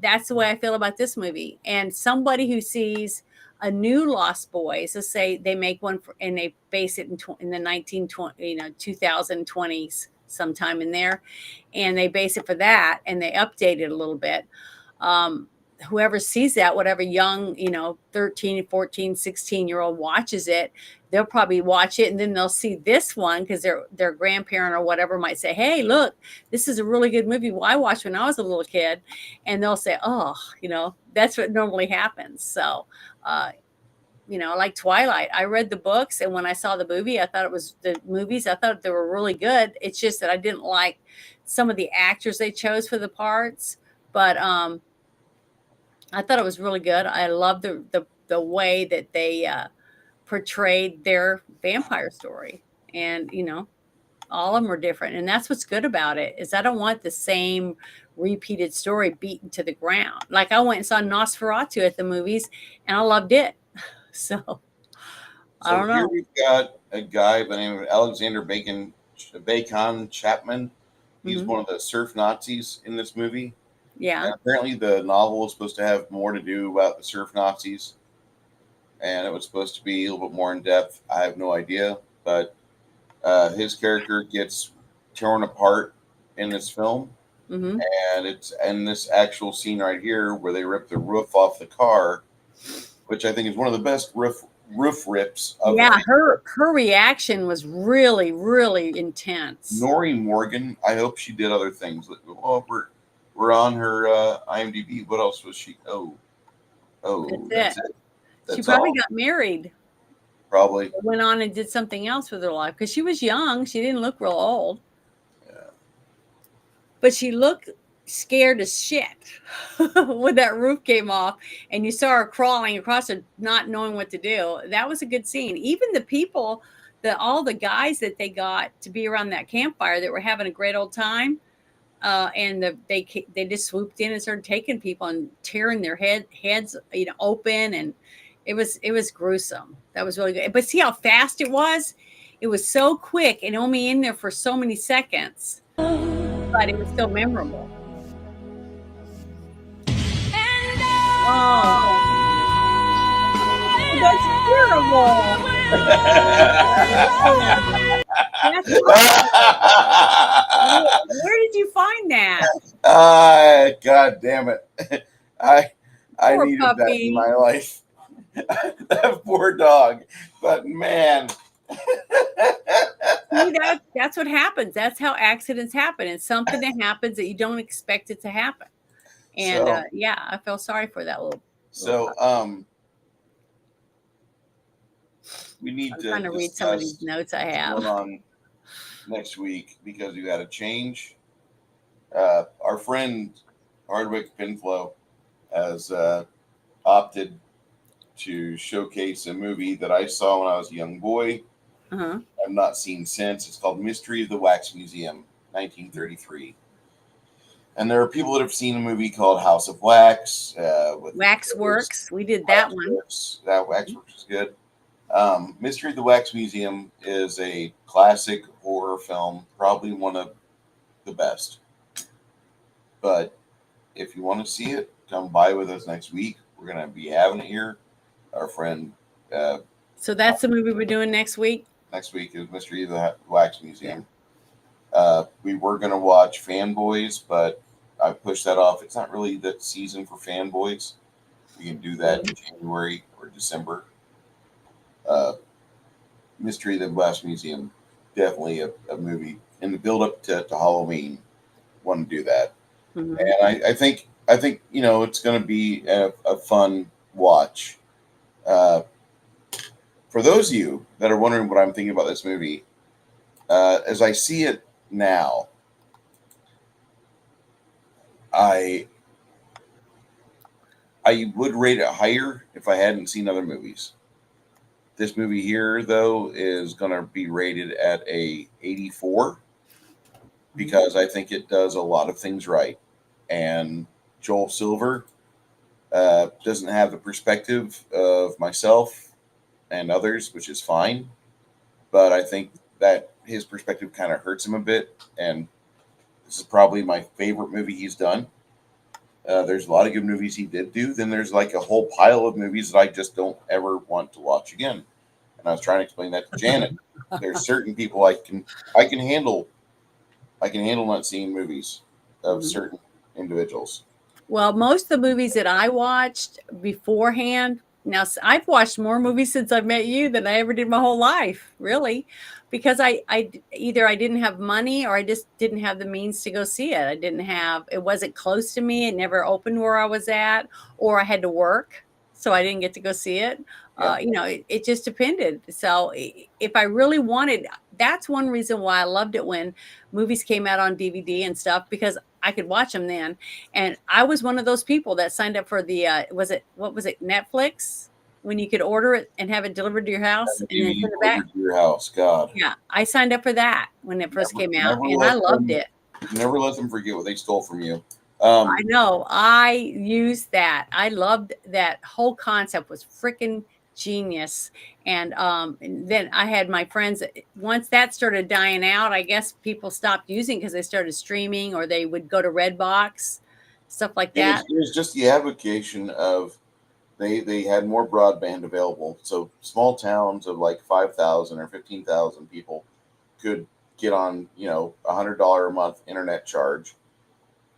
that's the way I feel about this movie. And somebody who sees a new Lost Boys. Let's say they make one and they base it in the 1920, 2020s, sometime in there, and they base it for that, and they update it a little bit. Um, Whoever sees that, whatever young, 13, 14, 16-year-old watches it, they'll probably watch it, and then they'll see this one because their grandparent or whatever might say, "Hey, look, this is a really good movie. Well, I watched when I was a little kid," and they'll say, "Oh, that's what normally happens." So, uh, like Twilight, I read the books, and when I saw the movie, I thought they were really good. It's just that I didn't like some of the actors they chose for the parts, but I thought it was really good. I love the way that they portrayed their vampire story, and all of them are different, and that's what's good about it. Is I don't want the same repeated story beaten to the ground. Like I went and saw Nosferatu at the movies, and I loved it. So I
So
don't
here
know.
we've got a guy by the name of Alexander Bacon Chapman. He's
Hmm.
one of the surf Nazis in this movie.
Yeah.
And apparently, the novel was supposed to have more to do about the surf Nazis, and it was supposed to be a little bit more in depth. I have no idea, but his character gets torn apart in this film,
Hmm.
and it's in this actual scene right here where they rip the roof off the car, which I think is one of the best roof rips of a
Yeah.
film.
Her reaction was really, really intense.
Nori Morgan. I hope she did other things. Oh, we're on her IMDb. What else was she?
That's
That's
it.
it.
She
That's
probably
all.
got married,
Probably.
went on and did something else with her life because she was young. She didn't look real old,
Yeah.
but she looked scared as shit when that roof came off and you saw her crawling across it, not knowing what to do. That was a good scene. Even the people, all the guys that they got to be around that campfire that were having a great old time, and they just swooped in and started taking people and tearing their heads open, and it was gruesome. That was really good. But see how fast it was? It was so quick and only in there for so many seconds, but it was still memorable. Oh, that's terrible. Oh, that's where did you find that?
God damn it! I I
Poor
needed that in
puppy.
my life. That poor dog. But man,
See, that's what happens. That's how accidents happen. It's something that happens that you don't expect it to happen. And
so
yeah, I feel sorry for that little
so
puppy.
we need
I'm
to
trying to read some of these
discuss
notes I
what's
have.
going on next week because we got to change. Our friend Hardwick Pinflow has opted to showcase a movie that I saw when I was a young boy.
Uh-huh.
I've not seen since. It's called Mystery of the Wax Museum, 1933. And there are people that have seen a movie called House of Wax with
Waxworks. We did that one.
Waxworks. That Waxworks is good. Mystery of the Wax Museum is a classic horror film, probably one of the best. But if you want to see it, come by with us next week. We're going to be having it here. Our friend uh,
So that's the movie we're doing next week.
next week is Mystery of the Wax Museum. We were going to watch Fanboys, but I pushed that off. It's not really the season for Fanboys. We can do that in January or December. Uh, Mystery of the Wax Museum, definitely a movie. In the build up to Halloween, want to do that.
Mhm.
And I think it's going to be a fun watch. Uh, for those of you that are wondering what I'm thinking about this movie, as I see it now, I I would rate it higher if I hadn't seen other movies. This movie here, though, is going to be rated at a 84 because I think it does a lot of things right. And Joel Silver doesn't have the perspective of myself and others, which is fine. But I think that his perspective kind of hurts him a bit. And this is probably my favorite movie he's done. There's a lot of good movies he did do. Then there's like a whole pile of movies that I just don't ever want to watch again. And I was trying to explain that to Janet. There's certain people I can handle not seeing movies of
Mhm.
certain individuals.
Well, most of the movies that I watched beforehand, now I've watched more movies since I met you than I ever did my whole life, really, because either I didn't have money or I just didn't have the means to go see it. I didn't have, it wasn't close to me. It never opened where I was at, or I had to work, so I didn't get to go see it.
Yeah,
It just depended. So if I really wanted, that's one reason why I loved it when movies came out on DVD and stuff, because I could watch them then. And I was one of those people that signed up for the what was it, Netflix, when you could order it and have it delivered to your house
the
and then
DVD
send it back.
delivered to your house. God,
Yeah, I signed up for that when it first came out,
never
and I
let
loved
them
it.
never let them forget what they stole from you.
I know. I used that. I loved that whole concept was freaking genius. And then I had my friends, once that started dying out, I guess people stopped using because they started streaming or they would go to Redbox, stuff like that.
It was just the avocation of they had more broadband available. So small towns of like 5,000 or 15,000 people could get on, $100 a month internet charge,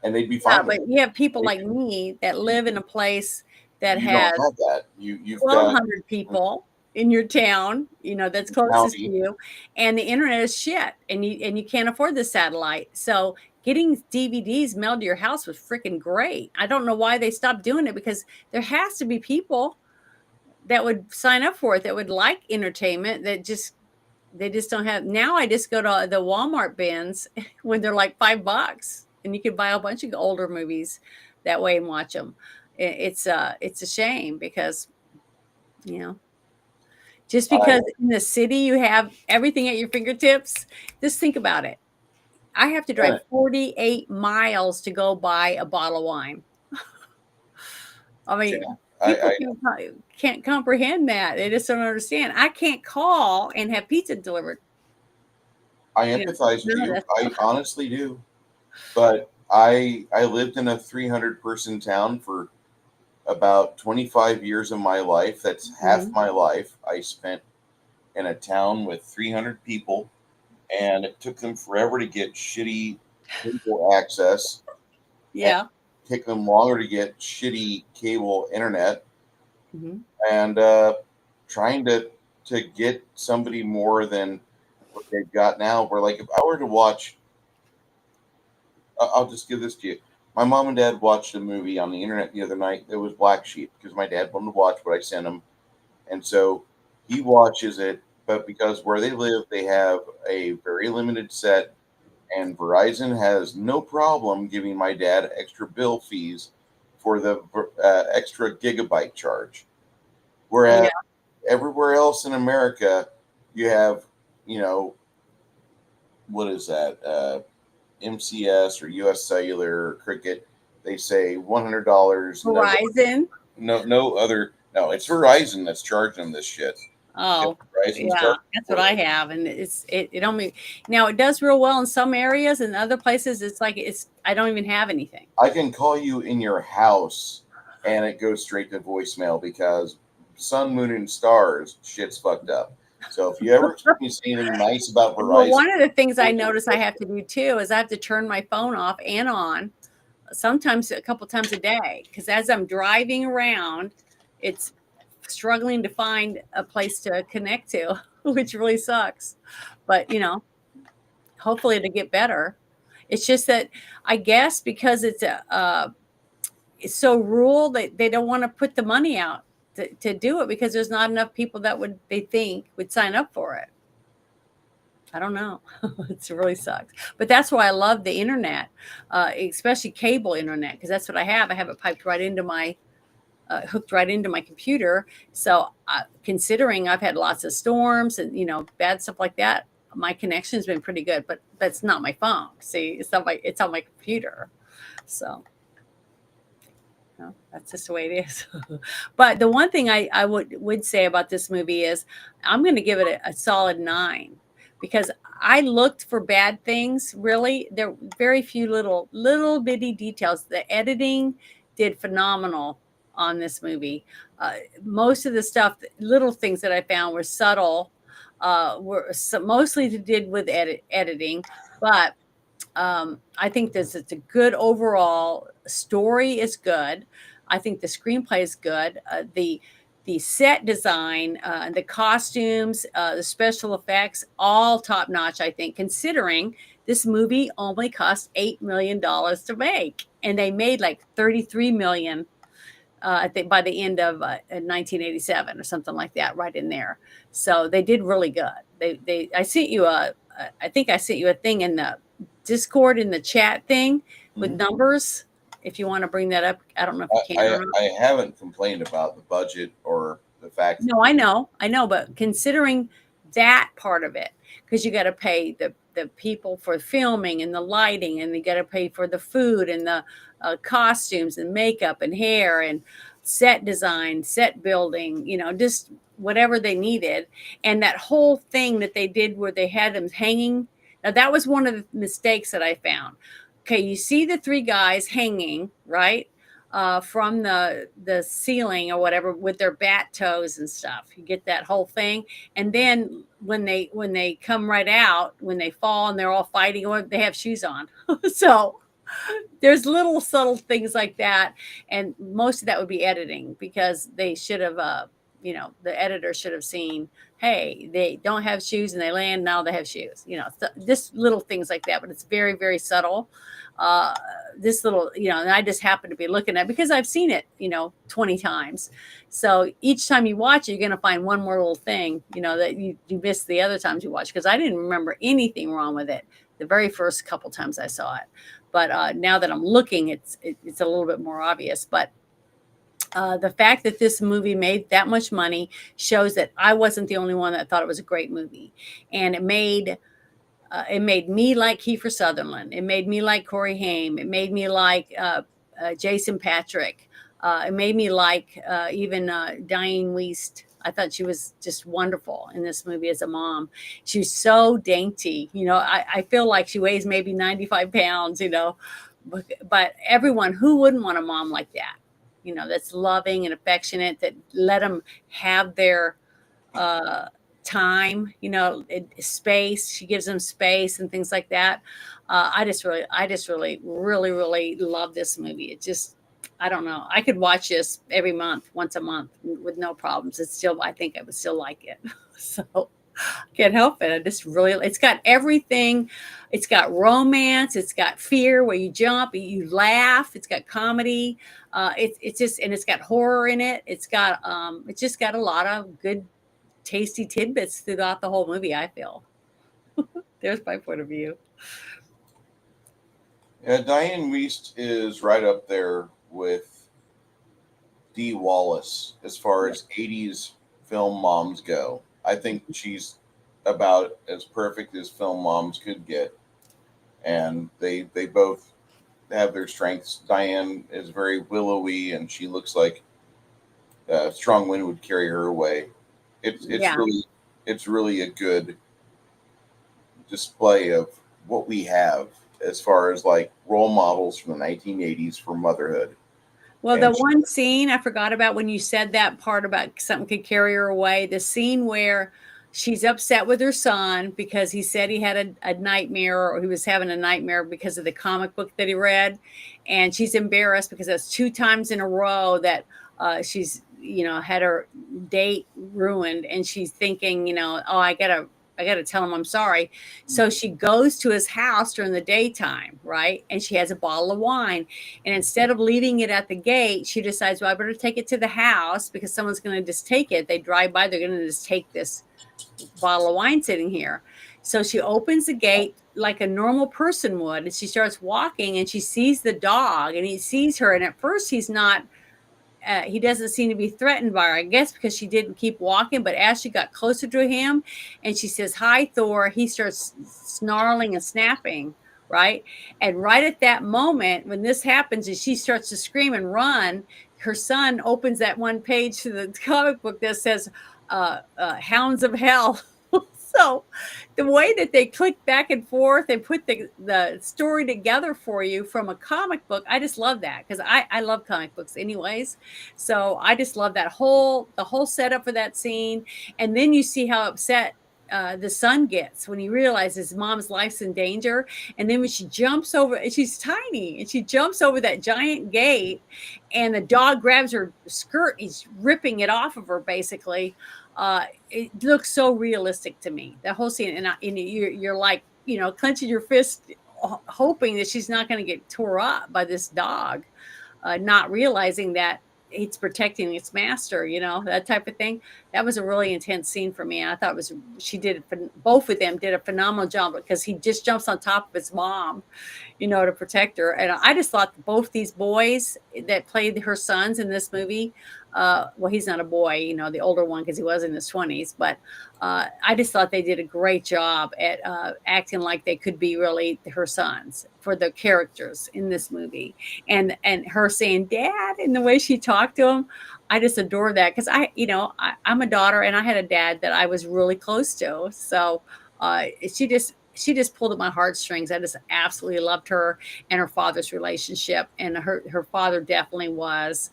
and they'd be
Yeah,
fine with
but you have people
it.
like me that live in a place that
You don't
has
have that. You've got
1,200 people in your town, that's closest to
county.
you, and the internet is shit, and you can't afford the satellite. So getting DVDs mailed to your house was freaking great. I don't know why they stopped doing it, because there has to be people that would sign up for it that would like entertainment that just they just don't have. Now I just go to the Walmart bins when they're like $5, and you can buy a bunch of older movies that way and watch them. It's a shame because you know just
I
because in the city you have everything at your fingertips. Just think about it. I have to drive
get it.
48 miles to go buy a bottle of wine. I
Yeah,
mean,
I,
people
I
can't comprehend that. They just don't understand. I can't call and have pizza delivered.
I
You know,
empathize with
none of
you.
that
I
stuff.
honestly do. But I lived in a 300 person town for about 25 years of my life. That's half
Mhm.
my life I spent in a town with 300 people, and it took them forever to get shitty cable access, and
Yeah.
it took them longer to get shitty cable internet,
Mhm.
and trying to get somebody more than what they've got now. Where like if I were to watch, I'll just give this to you. My mom and dad watched a movie on the internet the other night. It was Black Sheep because my dad wanted to watch what I sent him, and so he watches it. But because where they live, they have a very limited set, and Verizon has no problem giving my dad extra bill fees for the extra gigabyte charge.
Yeah.
Whereas everywhere else in America, you have, you know, what is that? MCS or US Cellular or Cricket. They say $100. No,
Verizon.
no other. No, it's Verizon that's charging them this shit. Because
Oh,
Verizon's
yeah,
charging
that's what
for
I
it.
have, and it only now it does real well in some areas, and other places it's like I don't even have anything.
I can call you in your house, and it goes straight to voicemail because sun, moon, and stars shit's fucked up. So if you ever expect me to say anything nice about
Well,
Verizon,
one of the things I notice I have to do too is I have to turn my phone off and on, sometimes a couple times a day, because as I'm driving around, it's struggling to find a place to connect to, which really sucks. But hopefully it'll get better. It's just that I guess because it's so rural that they don't want to put the money out to do it, because there's not enough people that they think would sign up for it. I don't know. It really sucks. But that's why I love the internet, especially cable internet, because that's what I have. I have it piped right into my hooked right into my computer. So, considering I've had lots of storms and bad stuff like that, my connection's been pretty good. But that's not my phone. See, it's on my computer. So that's just the way it is. But the one thing I would say about this movie is I'm going to give it a solid 9, because I looked for bad things. Really, there are very few little bitty details. The editing did phenomenal on this movie. Most of the stuff, little things that I found were subtle, mostly to did with editing, but I think this it's a good overall story is good. I think the screenplay is good. The set design, the costumes, the special effects, all top notch. I think, considering this movie only cost $8 million to make, and they made like 33 million. I think by the end of 1987 or something like that, right in there. So they did really good. I sent you I think I sent you a thing in the Discord in the chat thing with numbers. If you want to bring that up, I don't know if you can or not.
I haven't complained about the budget or the fact.
No, I know, but considering that part of it, because you got to pay the people for filming and the lighting, and you got to pay for the food and the costumes and makeup and hair and set design, set building, just whatever they needed. And that whole thing that they did where they had them hanging. Now, that was one of the mistakes that I found. Okay, you see the three guys hanging, right? From the ceiling or whatever with their bat toes and stuff. You get that whole thing. And then when they come right out, when they fall and they're all fighting, they have shoes on. So there's little subtle things like that. And most of that would be editing, because they should have, the editor should have seen, hey, they don't have shoes and they land, now they have shoes, just little things like that. But it's very, very subtle. This little, and I just happen to be looking at it because I've seen it, 20 times. So each time you watch it, you're going to find one more little thing, that you missed the other times you watch, because I didn't remember anything wrong with it the very first couple times I saw it. But now that I'm looking, it's a little bit more obvious. But the fact that this movie made that much money shows that I wasn't the only one that thought it was a great movie. And it made me like Kiefer Sutherland. It made me like Corey Haim. It made me like Jason Patrick. It made me like even Diane Wiest. I thought she was just wonderful in this movie as a mom. She was so dainty. I feel like she weighs maybe 95 pounds, but everyone, who wouldn't want a mom like that? That's loving and affectionate, that let them have their time, space. She gives them space and things like that. I just really, really, really love this movie. It just, I don't know. I could watch this every month, once a month, with no problems. I think I would still like it. So I can't help it. It's got everything. It's got romance. It's got fear where you jump, you laugh. It's got comedy. It's got horror in it. It's just got a lot of good, tasty tidbits throughout the whole movie, I feel. There's my point of view.
Yeah, Diane Wiest is right up there with Dee Wallace as far as 80s film moms go. I think she's about as perfect as film moms could get. And they both have their strengths. Diane is very willowy, and she looks like a strong wind would carry her away. It's really a good display of what we have as far as like role models from the 1980s for motherhood.
Well, the one scene I forgot about when you said that part about something could carry her away, the scene where she's upset with her son because he said he had a nightmare, or he was having a nightmare because of the comic book that he read. And she's embarrassed because that's 2 times in a row that she's, had her date ruined. And she's thinking, oh, I gotta tell him I'm sorry. So she goes to his house during the daytime, right? And she has a bottle of wine. And instead of leaving it at the gate, she decides, well, I better take it to the house because someone's going to just take it. They drive by, they're going to just take this bottle of wine sitting here. So she opens the gate like a normal person would. And she starts walking, and she sees the dog, and he sees her. And at first he doesn't seem to be threatened by her, I guess because she didn't keep walking. But as she got closer to him and she says, "Hi, Thor," he starts snarling and snapping, right? And right at that moment, when this happens and she starts to scream and run, her son opens that one page to the comic book that says, Hounds of Hell. So the way that they click back and forth and put the story together for you from a comic book, I just love that because I love comic books anyways. So I just love that the whole setup for that scene. And then you see how upset the son gets when he realizes mom's life's in danger. And then when she jumps over, and she's tiny, and she jumps over that giant gate, and the dog grabs her skirt, he's ripping it off of her basically. It looks so realistic to me, the whole scene. And you're like, clenching your fist, hoping that she's not going to get tore up by this dog, not realizing that it's protecting its master, that type of thing. That was a really intense scene for me. And I thought both of them did a phenomenal job because he just jumps on top of his mom, to protect her. And I just thought both these boys that played her sons in this movie, well, he's not a boy, the older one, because he was in his 20s, but I just thought they did a great job at acting like they could be really her sons for the characters in this movie. And her saying dad and the way she talked to him, I just adore that because I'm a daughter and I had a dad that I was really close to. So she just pulled at my heartstrings. I just absolutely loved her and her father's relationship. And her father definitely was,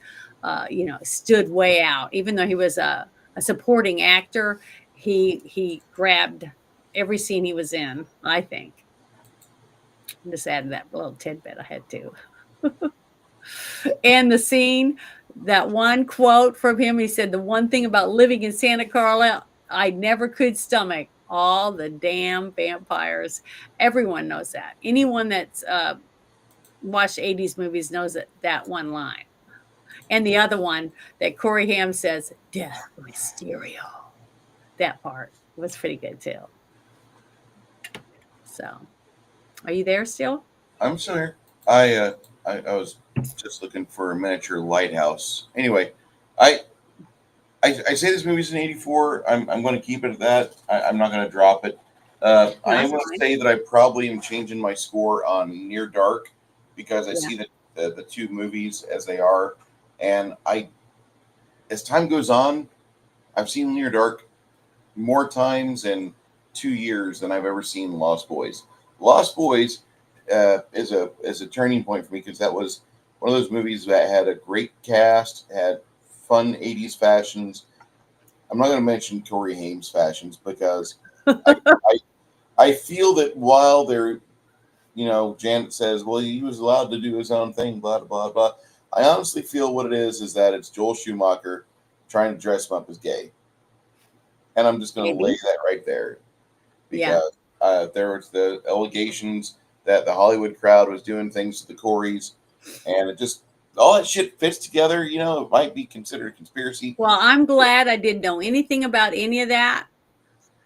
stood way out. Even though he was a supporting actor, he grabbed every scene he was in, I think. I'm just adding that little tidbit I had to. And the scene, that one quote from him, he said, the one thing about living in Santa Carla, I never could stomach all the damn vampires. Everyone knows that. Anyone that's watched 80s movies knows that one line. And the other one that Corey Haim says, Death Mysterio. That part was pretty good too. So, are you there still?
I'm still here. I was just looking for a miniature lighthouse. Anyway, I I say this movie's an 84. I'm going to keep it at that. I'm not going to drop it. I am
That's
going to
fine.
say that I probably am changing my score on Near Dark because I
Yeah.
see the two movies as they are, and as time goes on, I've seen Near Dark more times in 2 years than I've ever seen Lost Boys. Lost Boys is a turning point for me because that was one of those movies that had a great cast, had fun 80s fashions. I'm not going to mention Corey Haim's fashions because I, I I feel that while they're, Janet says, well, he was allowed to do his own thing, blah blah blah. I honestly feel what it is that it's Joel Schumacher trying to dress him up as gay, and I'm just going to lay
Maybe.
that right there
Yeah.
because there was the allegations that the Hollywood crowd was doing things to the Coreys, and it just all that shit fits together. It might be considered a conspiracy.
Well, I'm glad I didn't know anything about any of that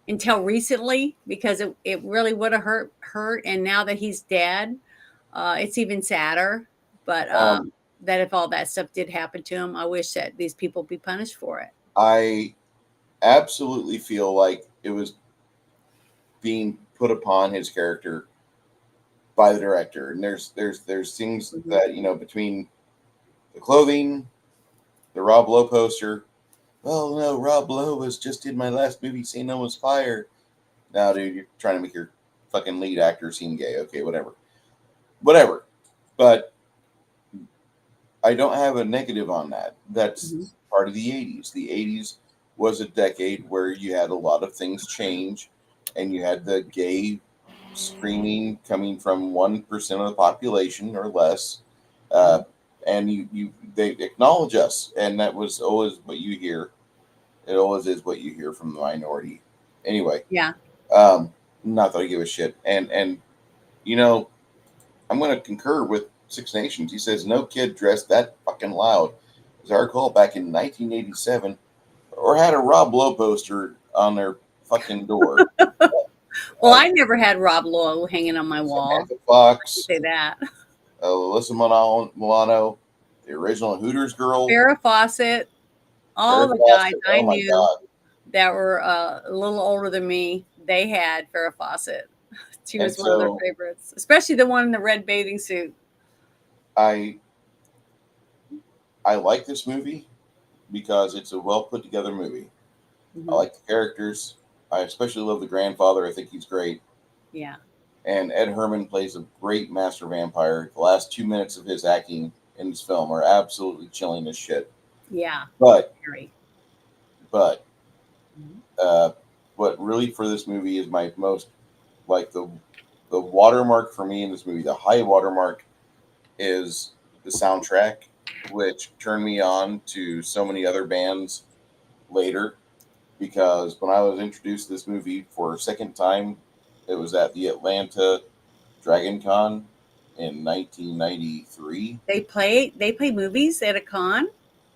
until recently because it really would have hurt. And now that he's dead, it's even sadder. But
Um,
that if all that stuff did happen to him, I wish that these people be punished for it.
I absolutely feel like it was being put upon his character by the director, and there's things
Mhm.
that between the clothing, the Rob Lowe poster. Well, no, Rob Lowe was just in my last movie, St. Elmo's Fire. Now, dude, you're trying to make your fucking lead actor seem gay. Okay, whatever. But I don't have a negative on that. That's
Mhm.
part of the '80s. The '80s was a decade where you had a lot of things change, and you had the gay screaming coming from 1% of the population or less, uh,
Mhm.
and they acknowledge us, and that was always what you hear. It always is what you hear from the minority. Anyway,
Yeah.
um, not that I give a shit, and you know I'm going to concur with Six Nations. He says no kid dressed that fucking loud, as I recall, back in 1987, or had a Rob Lowe poster on their fucking door.
Well, I never had Rob Lowe hanging on my wall.
Samantha Fox,
Say that.
Alyssa Milano, the original Hooters girl,
Farrah Fawcett, all
Farrah
the guys
Fawcett.
I
Oh my
knew
God!
that were a little older than me, they had Farrah Fawcett. She
And
was one of their
so
favorites, especially the one in the red bathing suit.
I I like this movie because it's a well put together movie. I
Mhm.
like the characters. I especially love the grandfather. I think he's great.
Yeah.
And Ed Herman plays a great master vampire. The last 2 minutes of his acting in this film are absolutely chilling as shit.
Yeah.
But
Very.
but
Mhm.
what really for this movie is my most like the watermark for me in this movie. The high watermark is the soundtrack, which turned me on to so many other bands later. Because when I was introduced to this movie for a second time, it was at the Atlanta Dragon Con in 1993.
They play movies at a con.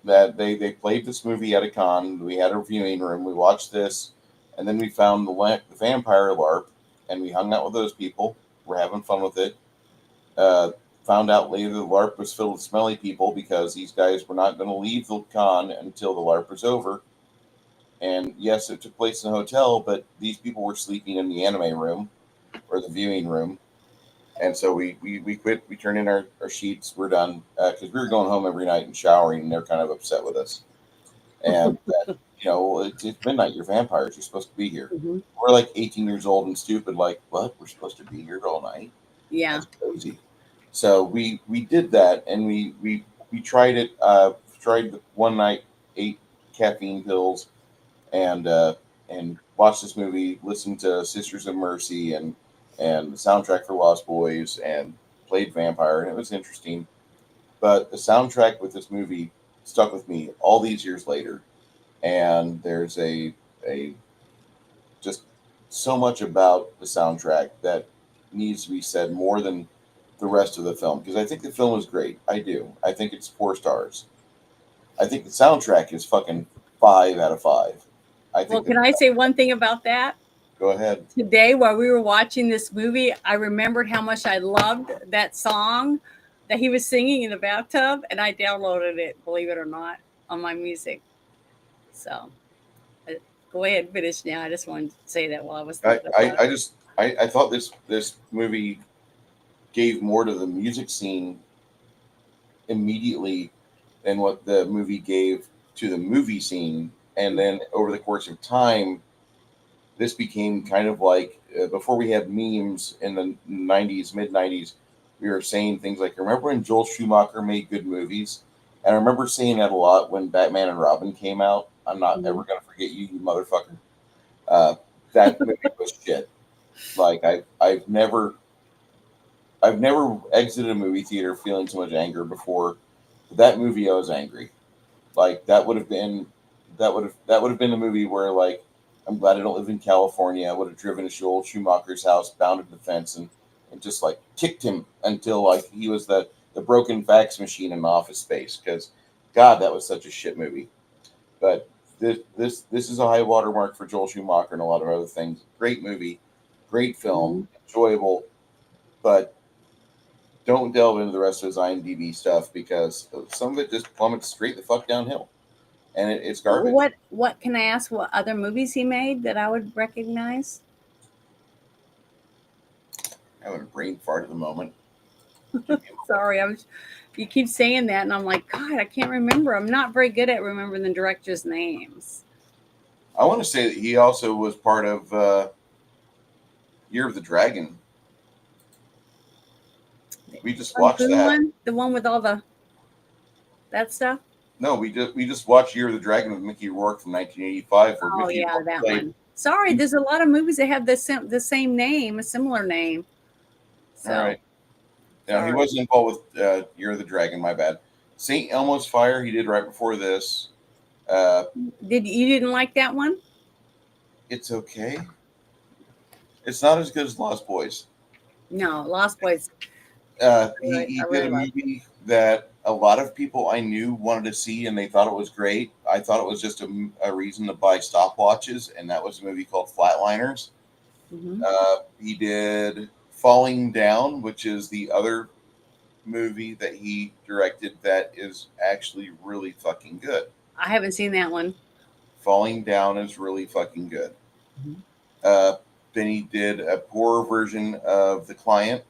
That they played this movie at a con. We had a viewing room. We watched this, and then we found the Vampire LARP, and we hung out with those people. We're having fun with it. Uh, Found out later the LARP was filled with smelly people because these guys were not going to leave the con until the LARP was over. And yes, it took place in a hotel, but these people were sleeping in the anime room or the viewing room. And so we quit. We turned in our sheets. We're done because we were going home every night and showering, and they're kind of upset with us. And well, it's midnight. You're vampires. You're supposed to be here.
Hmm.
We're like 18 years old and stupid. Like, what? We're supposed to be here all night?
Yeah.
That's crazy. So we did that, and we tried it. Tried the one night, ate caffeine pills, and watched this movie. Listened to Sisters of Mercy and the soundtrack for Lost Boys, and played Vampire, and it was interesting. But the soundtrack with this movie stuck with me all these years later, and there's a just so much about the soundtrack that needs to be said more than the rest of the film because I think the film is great. I do. I think it's 4 stars. I think the soundtrack is fucking 5 out of 5. I
Well,
think
can
that.
I say one thing about that?
Go ahead.
Today, while we were watching this movie, I remembered how much I loved that song that he was singing in the bathtub, and I downloaded it, believe it or not, on my music. So uh, go ahead and finish now. I just wanted to say that while I was
I,
thinking
I,
about
I just I thought this movie gave more to the music scene immediately than what the movie gave to the movie scene, and then over the course of time, this became kind of like before we had memes in the 90s, mid 90s, we were saying things like, remember when Joel Schumacher made good movies? And I remember saying that a lot when Batman and Robin came out. I'm
it.
not
Mhm.
ever going to forget you, you motherfucker. That movie was shit. Like I've never exited a movie theater feeling so much anger before. That movie, I was angry. Like that would have been the movie where like I'm glad I don't live in California. I would have driven to Joel Schumacher's house, bounded the fence, and just like kicked him until like he was the broken fax machine in Office Space. Because God, that was such a shit movie. But this is a high watermark for Joel Schumacher and a lot of other things. Great movie, great film,
Mhm.
enjoyable, but don't delve into the rest of his IMDb stuff because some of it just plummets straight the fuck downhill, and it's garbage.
What can I ask? What other movies he made that I would recognize?
Having a brain fart at the moment.
Sorry, you keep saying that, and I'm like, God, I can't remember. I'm not very good at remembering the directors' names.
I want to say that he also was part of Year of the Dragon. We just
Kung
watched
Fu
that.
one, the one with all that stuff.
No, we just watched Year of the Dragon with Mickey Rourke from 1985, where
Oh
Mickey
yeah,
Rourke
that
played.
one. Sorry,
He,
there's a lot of movies that have the same name, a similar name.
all
So
right. Now he
sorry.
wasn't involved with Year of the Dragon. My bad. Saint Elmo's Fire he did right before this. Uh,
You didn't like that one?
it's okay. It's not as good as Lost Boys.
No, Lost Boys.
He
I
did
really
a
love.
movie that a lot of people I knew wanted to see, and they thought it was great. I thought it was just a reason to buy stopwatches, and that was a movie called Flatliners.
Hmm.
He did Falling Down, which is the other movie that he directed that is actually really fucking good.
I haven't seen that one.
Falling Down is really fucking good.
Mhm.
Uh, then he did a poor version of The Client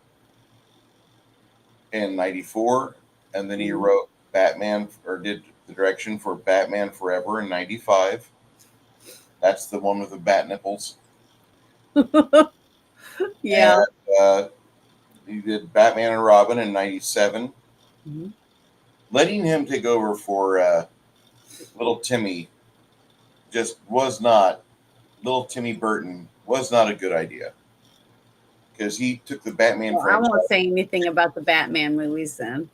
in '94, and then he
Mhm.
wrote Batman or did the direction for Batman Forever in '95. That's the one with the bat nipples.
Yeah.
And, he did Batman and Robin in '97.
Mhm.
Letting him take over for little Timmy just was not. Little Timmy Burton was not a good idea because he took the Batman
Well, I
franchise.
won't say anything about the Batman movies then.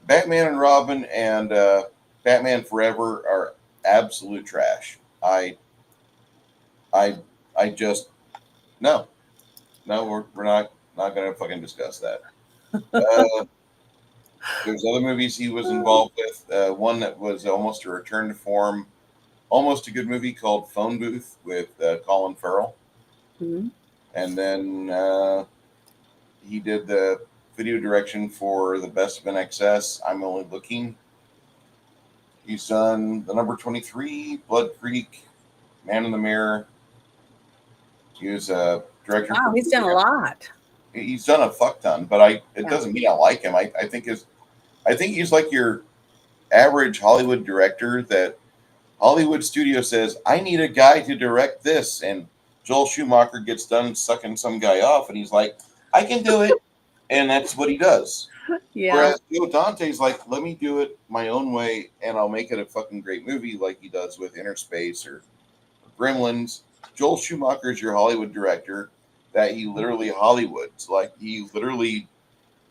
Batman and Robin and Batman Forever are absolute trash. I, I just no, we're not gonna fucking discuss that. Uh, there's other movies he was involved with. One that was almost a return to form, almost a good movie called Phone Booth with Colin Farrell,
Mhm.
and then he did the video direction for The Best of NXS. I'm Only Looking. He's done The Number 23, Blood Creek, Man in the Mirror. He was a director.
Wow, he's done a lot.
He's done a fuck ton, but it
Yeah.
doesn't mean I like him. I think he's like your average Hollywood director that Hollywood studio says, I need a guy to direct this, and Joel Schumacher gets done sucking some guy off, and he's like, I can do it, and that's what he does.
Yeah.
Whereas Joe Dante's like, let me do it my own way, and I'll make it a fucking great movie, like he does with Inner Space or Gremlins. Joel Schumacher is your Hollywood director that he literally Hollywoods, like he literally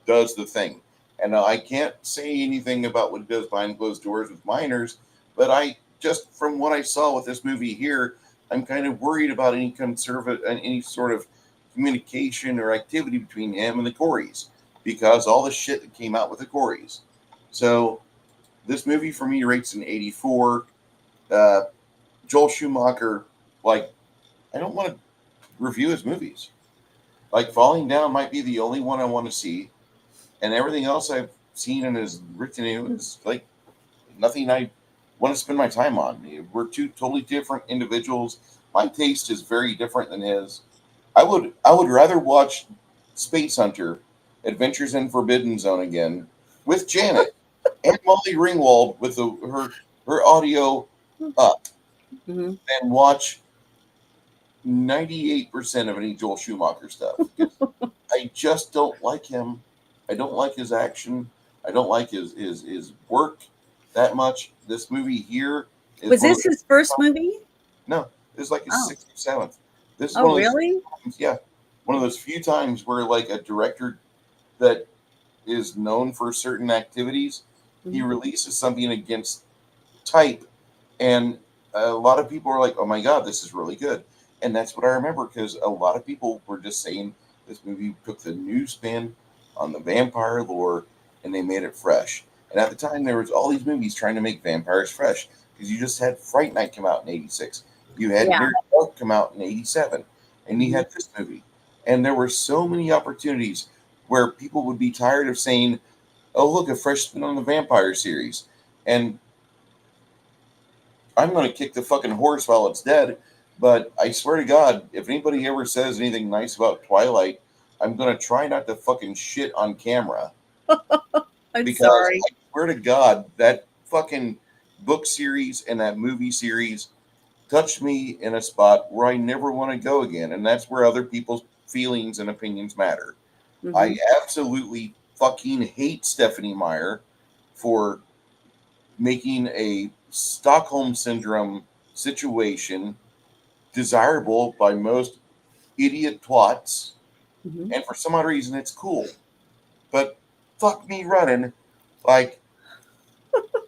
does the thing. And I can't say anything about what he does behind closed doors with minors, but I just from what I saw with this movie here, I'm kind of worried about any sort of communication or activity between him and the Coreys because all the shit that came out with the Coreys. So this movie for me rates an 84. Joel Schumacher, like, I don't want to review his movies. Like, Falling Down might be the only one I want to see, and everything else I've seen and is written in is like nothing I want to spend my time on. We're two totally different individuals. My taste is very different than his. I would rather watch Space Hunter, Adventures in Forbidden Zone again with Janet and Molly Ringwald with her audio up
Mhm.
than watch 98% of any Joel Schumacher stuff. I just don't like him. I don't like his action. I don't like his work that much. This movie here is
Was
one of
this his first movie?
no, this is like his
Oh.
6th or 7th. This is
Oh,
one of those
really?
times, yeah, one of those few times where like a director that is known for certain activities, he
Mhm.
releases something against type, and a lot of people are like, "Oh my god, this is really good," and that's what I remember because a lot of people were just saying this movie took the new spin on the vampire lore and they made it fresh. And at the time, there was all these movies trying to make vampires fresh because you just had Fright Night come out in '86, you had
Yeah.
Near Dark come out in '87, and you
Mhm.
had this movie, and there were so many opportunities where people would be tired of saying, "Oh, look, a fresh spin on the vampire series," and I'm going to kick the fucking horse while it's dead. But I swear to God, if anybody ever says anything nice about Twilight, I'm going to try not to fucking shit on camera
I'm
because
sorry.
I swear to God, that fucking book series and that movie series touched me in a spot where I never want to go again. And that's where other people's feelings and opinions matter. I
Mhm.
absolutely fucking hate Stephanie Meyer for making a Stockholm syndrome situation desirable by most idiot twats,
Mhm.
and for some odd reason it's cool. But fuck me running. Like,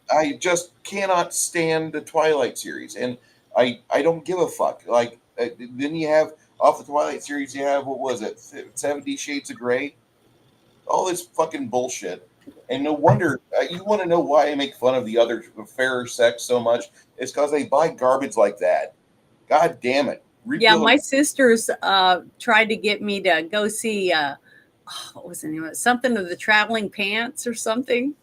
I just cannot stand the Twilight series, and I don't give a fuck. Like, then you have off the Twilight series, you have what was it, 70 Shades of Grey, all this fucking bullshit. And no wonder you want to know why I make fun of the other fairer sex so much. It's because they buy garbage like that. God damn it!
Yeah,
Repeal
my sisters tried to get me to go see what was the name of it? Something of the Traveling Pants or something.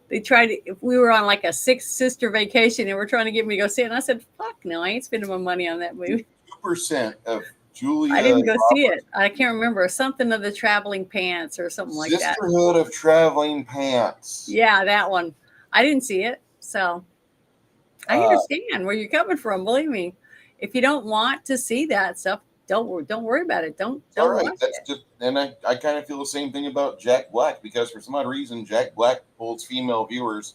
They tried to, if we were on like a six sister vacation and we're trying to get me to go see it. And I said, fuck no, I ain't spending my money on that movie.
2% of
I
Julia
didn't go see
Roberts'
it. I can't remember. Something of the Traveling Pants or something like that.
Sisterhood of Traveling Pants.
Yeah, that one. I didn't see it. So I
Uh,
understand where you're coming from. Believe me. if you don't want to see that stuff, don't worry about it.
All
Don't
right,
watch
that's
it.
just, and I kind of feel the same thing about Jack Black because for some odd reason, Jack Black pulls female viewers.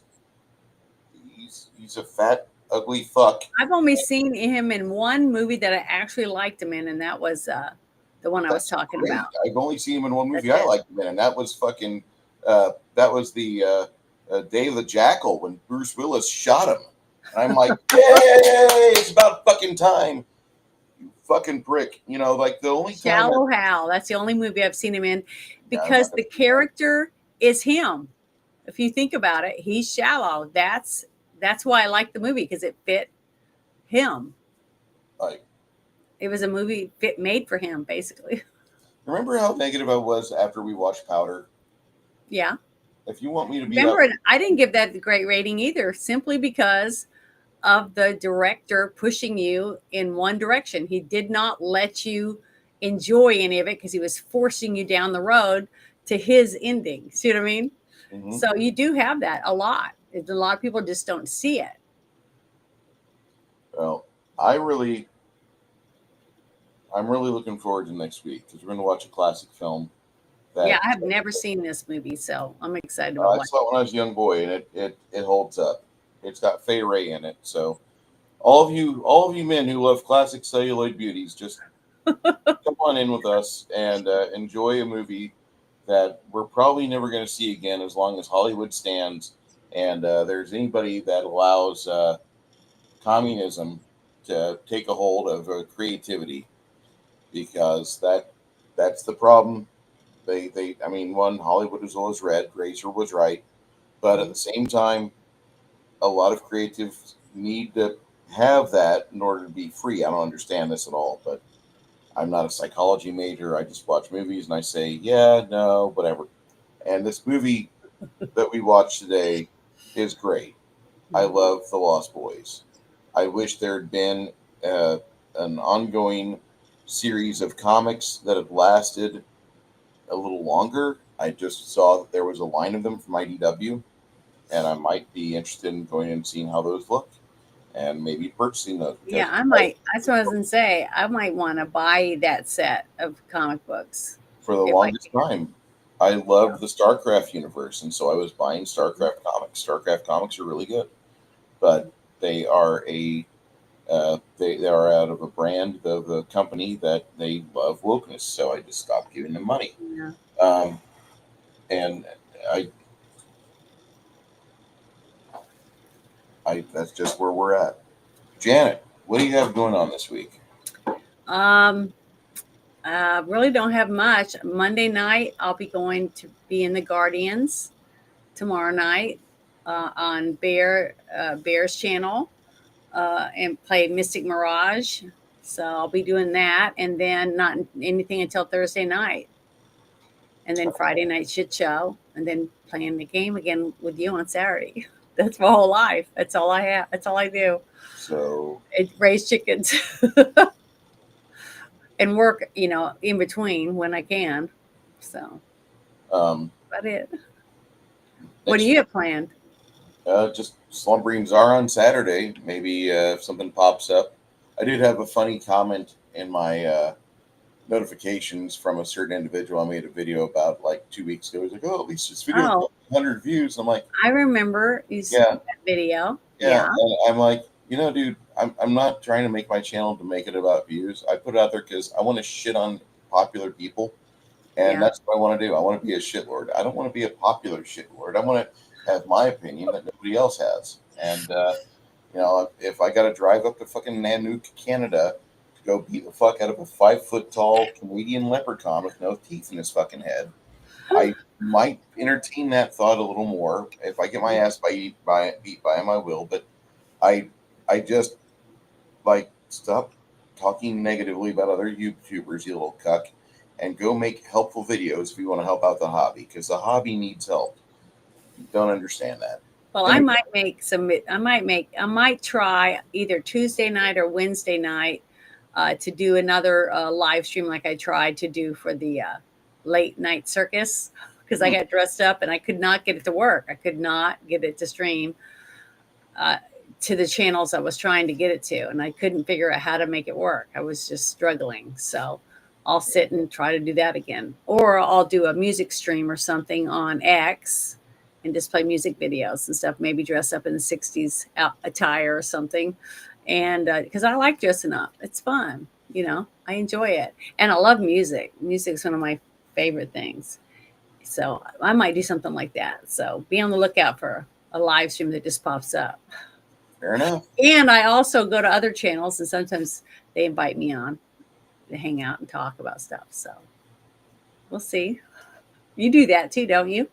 He's a fat, ugly fuck.
I've only seen him in one movie that I actually liked him in, and that was the one I was
That's
talking
great.
about.
I've only seen him in one
That's
movie I
it.
liked him in, and that was fucking. That was the Day of the Jackal when Bruce Willis shot him. And I'm like, yay! It's about fucking time. You fucking prick. You know, like the only time.
Shallow Hal. That's the only movie I've seen him in
Yeah, I'm not
because
gonna
the
see that.
character is him. If you think about it, he's shallow. That's why I like the movie because it fit him.
Like,
It was a movie made for him, basically.
remember how negative I was after we watched Powder?
Yeah.
If you want me to be
Remember,
up,
I didn't give that a great rating either, simply because of the director pushing you in one direction. He did not let you enjoy any of it because he was forcing you down the road to his ending. See what I mean?
mhm.
So you do have that a lot. A lot of people just don't see it.
Well, I'm really looking forward to next week because we're going to watch a classic film
Yeah,
that
I have never seen this movie, so I'm excited about
I
watching.
saw when I was a young boy, and it holds up. It's got Fay Ray in it, so all of you men who love classic celluloid beauties, just come on in with us and enjoy a movie that we're probably never going to see again as long as Hollywood stands and there's anybody that allows communism to take a hold of creativity because that's the problem. I mean, one, Hollywood is always red. Grazer was right, but at
Mhm.
the same time, a lot of creatives need to have that in order to be free. I don't understand this at all, but I'm not a psychology major. I just watch movies and I say, yeah, no, whatever. And this movie that we watched today is great. I
Mhm.
love The Lost Boys. I wish there had been uh, an ongoing series of comics that had lasted a little longer. I just saw that there was a line of them from IDW, and I might be interested in going and seeing how those look and maybe purchasing those
Yeah,
because
I might. That's what I was gonna say. I might want to buy that set of comic books
for the
if I
longest
can.
time, I loved the StarCraft universe, and so I was buying StarCraft comics. StarCraft comics are really good, but they are they are out of a brand of a company that they love wokeness, so I just stopped giving them money.
Yeah.
Um, and I, that's just where we're at. Janet, what do you have going on this week?
Um, really don't have much. Monday night, I'll be going to be in the Guardians tomorrow night on Bears channel and play Mystic Mirage. So I'll be doing that, and then not anything until Thursday night, and then Friday night shit show, and then playing the game again with you on Saturday. That's my whole life. That's all I have. That's all I do.
So,
Raise chickens and work, in between when I can. So
um,
about it. What do
next
you
week,
have planned?
just slumbering czar on Saturday. Maybe if something pops up. I did have a funny comment in my notifications from a certain individual I made a video about like 2 weeks ago. He's like, "Oh, at least this video got
Oh,
100 views." I'm like,
I remember
"Yeah,
that video.
yeah."
Yeah,
And I'm like, dude, I'm not trying to make my channel to make it about views. I put it out there because I want to shit on popular people, and
yeah.
that's what I want to do. I want to be a shitlord. I don't want to be a popular shitlord. I want to have my opinion that nobody else has. And if I got to drive up to fucking Nanook, Canada, to go beat the fuck out of a 5 foot tall Canadian leprechaun with no teeth in his fucking head, I might entertain that thought a little more. If I get my ass beat by him, I will. But I I just like stop talking negatively about other YouTubers, you little cuck, and go make helpful videos if you want to help out the hobby because the hobby needs help. You don't understand that.
Well, I
Anyway,
might make some. I might try either Tuesday night or Wednesday night to do another live stream like I tried to do for the late night circus because I
hmm,
got dressed up and I could not get it to work. I could not get it to stream. Uh, to the channels I was trying to get it to, and I couldn't figure out how to make it work. I was just struggling. So I'll sit and try to do that again. Or I'll do a music stream or something on X and just play music videos and stuff, maybe dress up in the 60s attire or something. And because I like dressing up, it's fun. I enjoy it. And I love music. Music is one of my favorite things. So I might do something like that. So be on the lookout for a live stream that just pops up.
Fair enough.
And I also go to other channels, and sometimes they invite me on to hang out and talk about stuff. So we'll see. You do that too, don't you?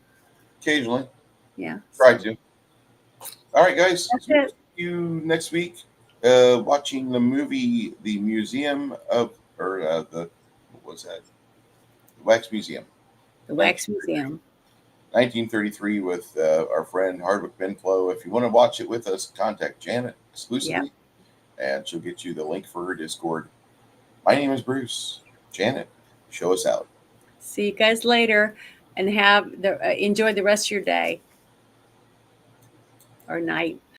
Occasionally.
Yeah.
Try to. All right, guys.
That's
See
it.
you next week. Watching the movie, The Museum of, or what was that? The Wax Museum.
The Wax Museum.
1933 with our friend Hardwick Benflow. If you want to watch it with us, contact Janet exclusively, and she'll get you the link for her Discord. My name is Bruce. Janet, show us out.
See you guys later, and enjoy the rest of your day or night.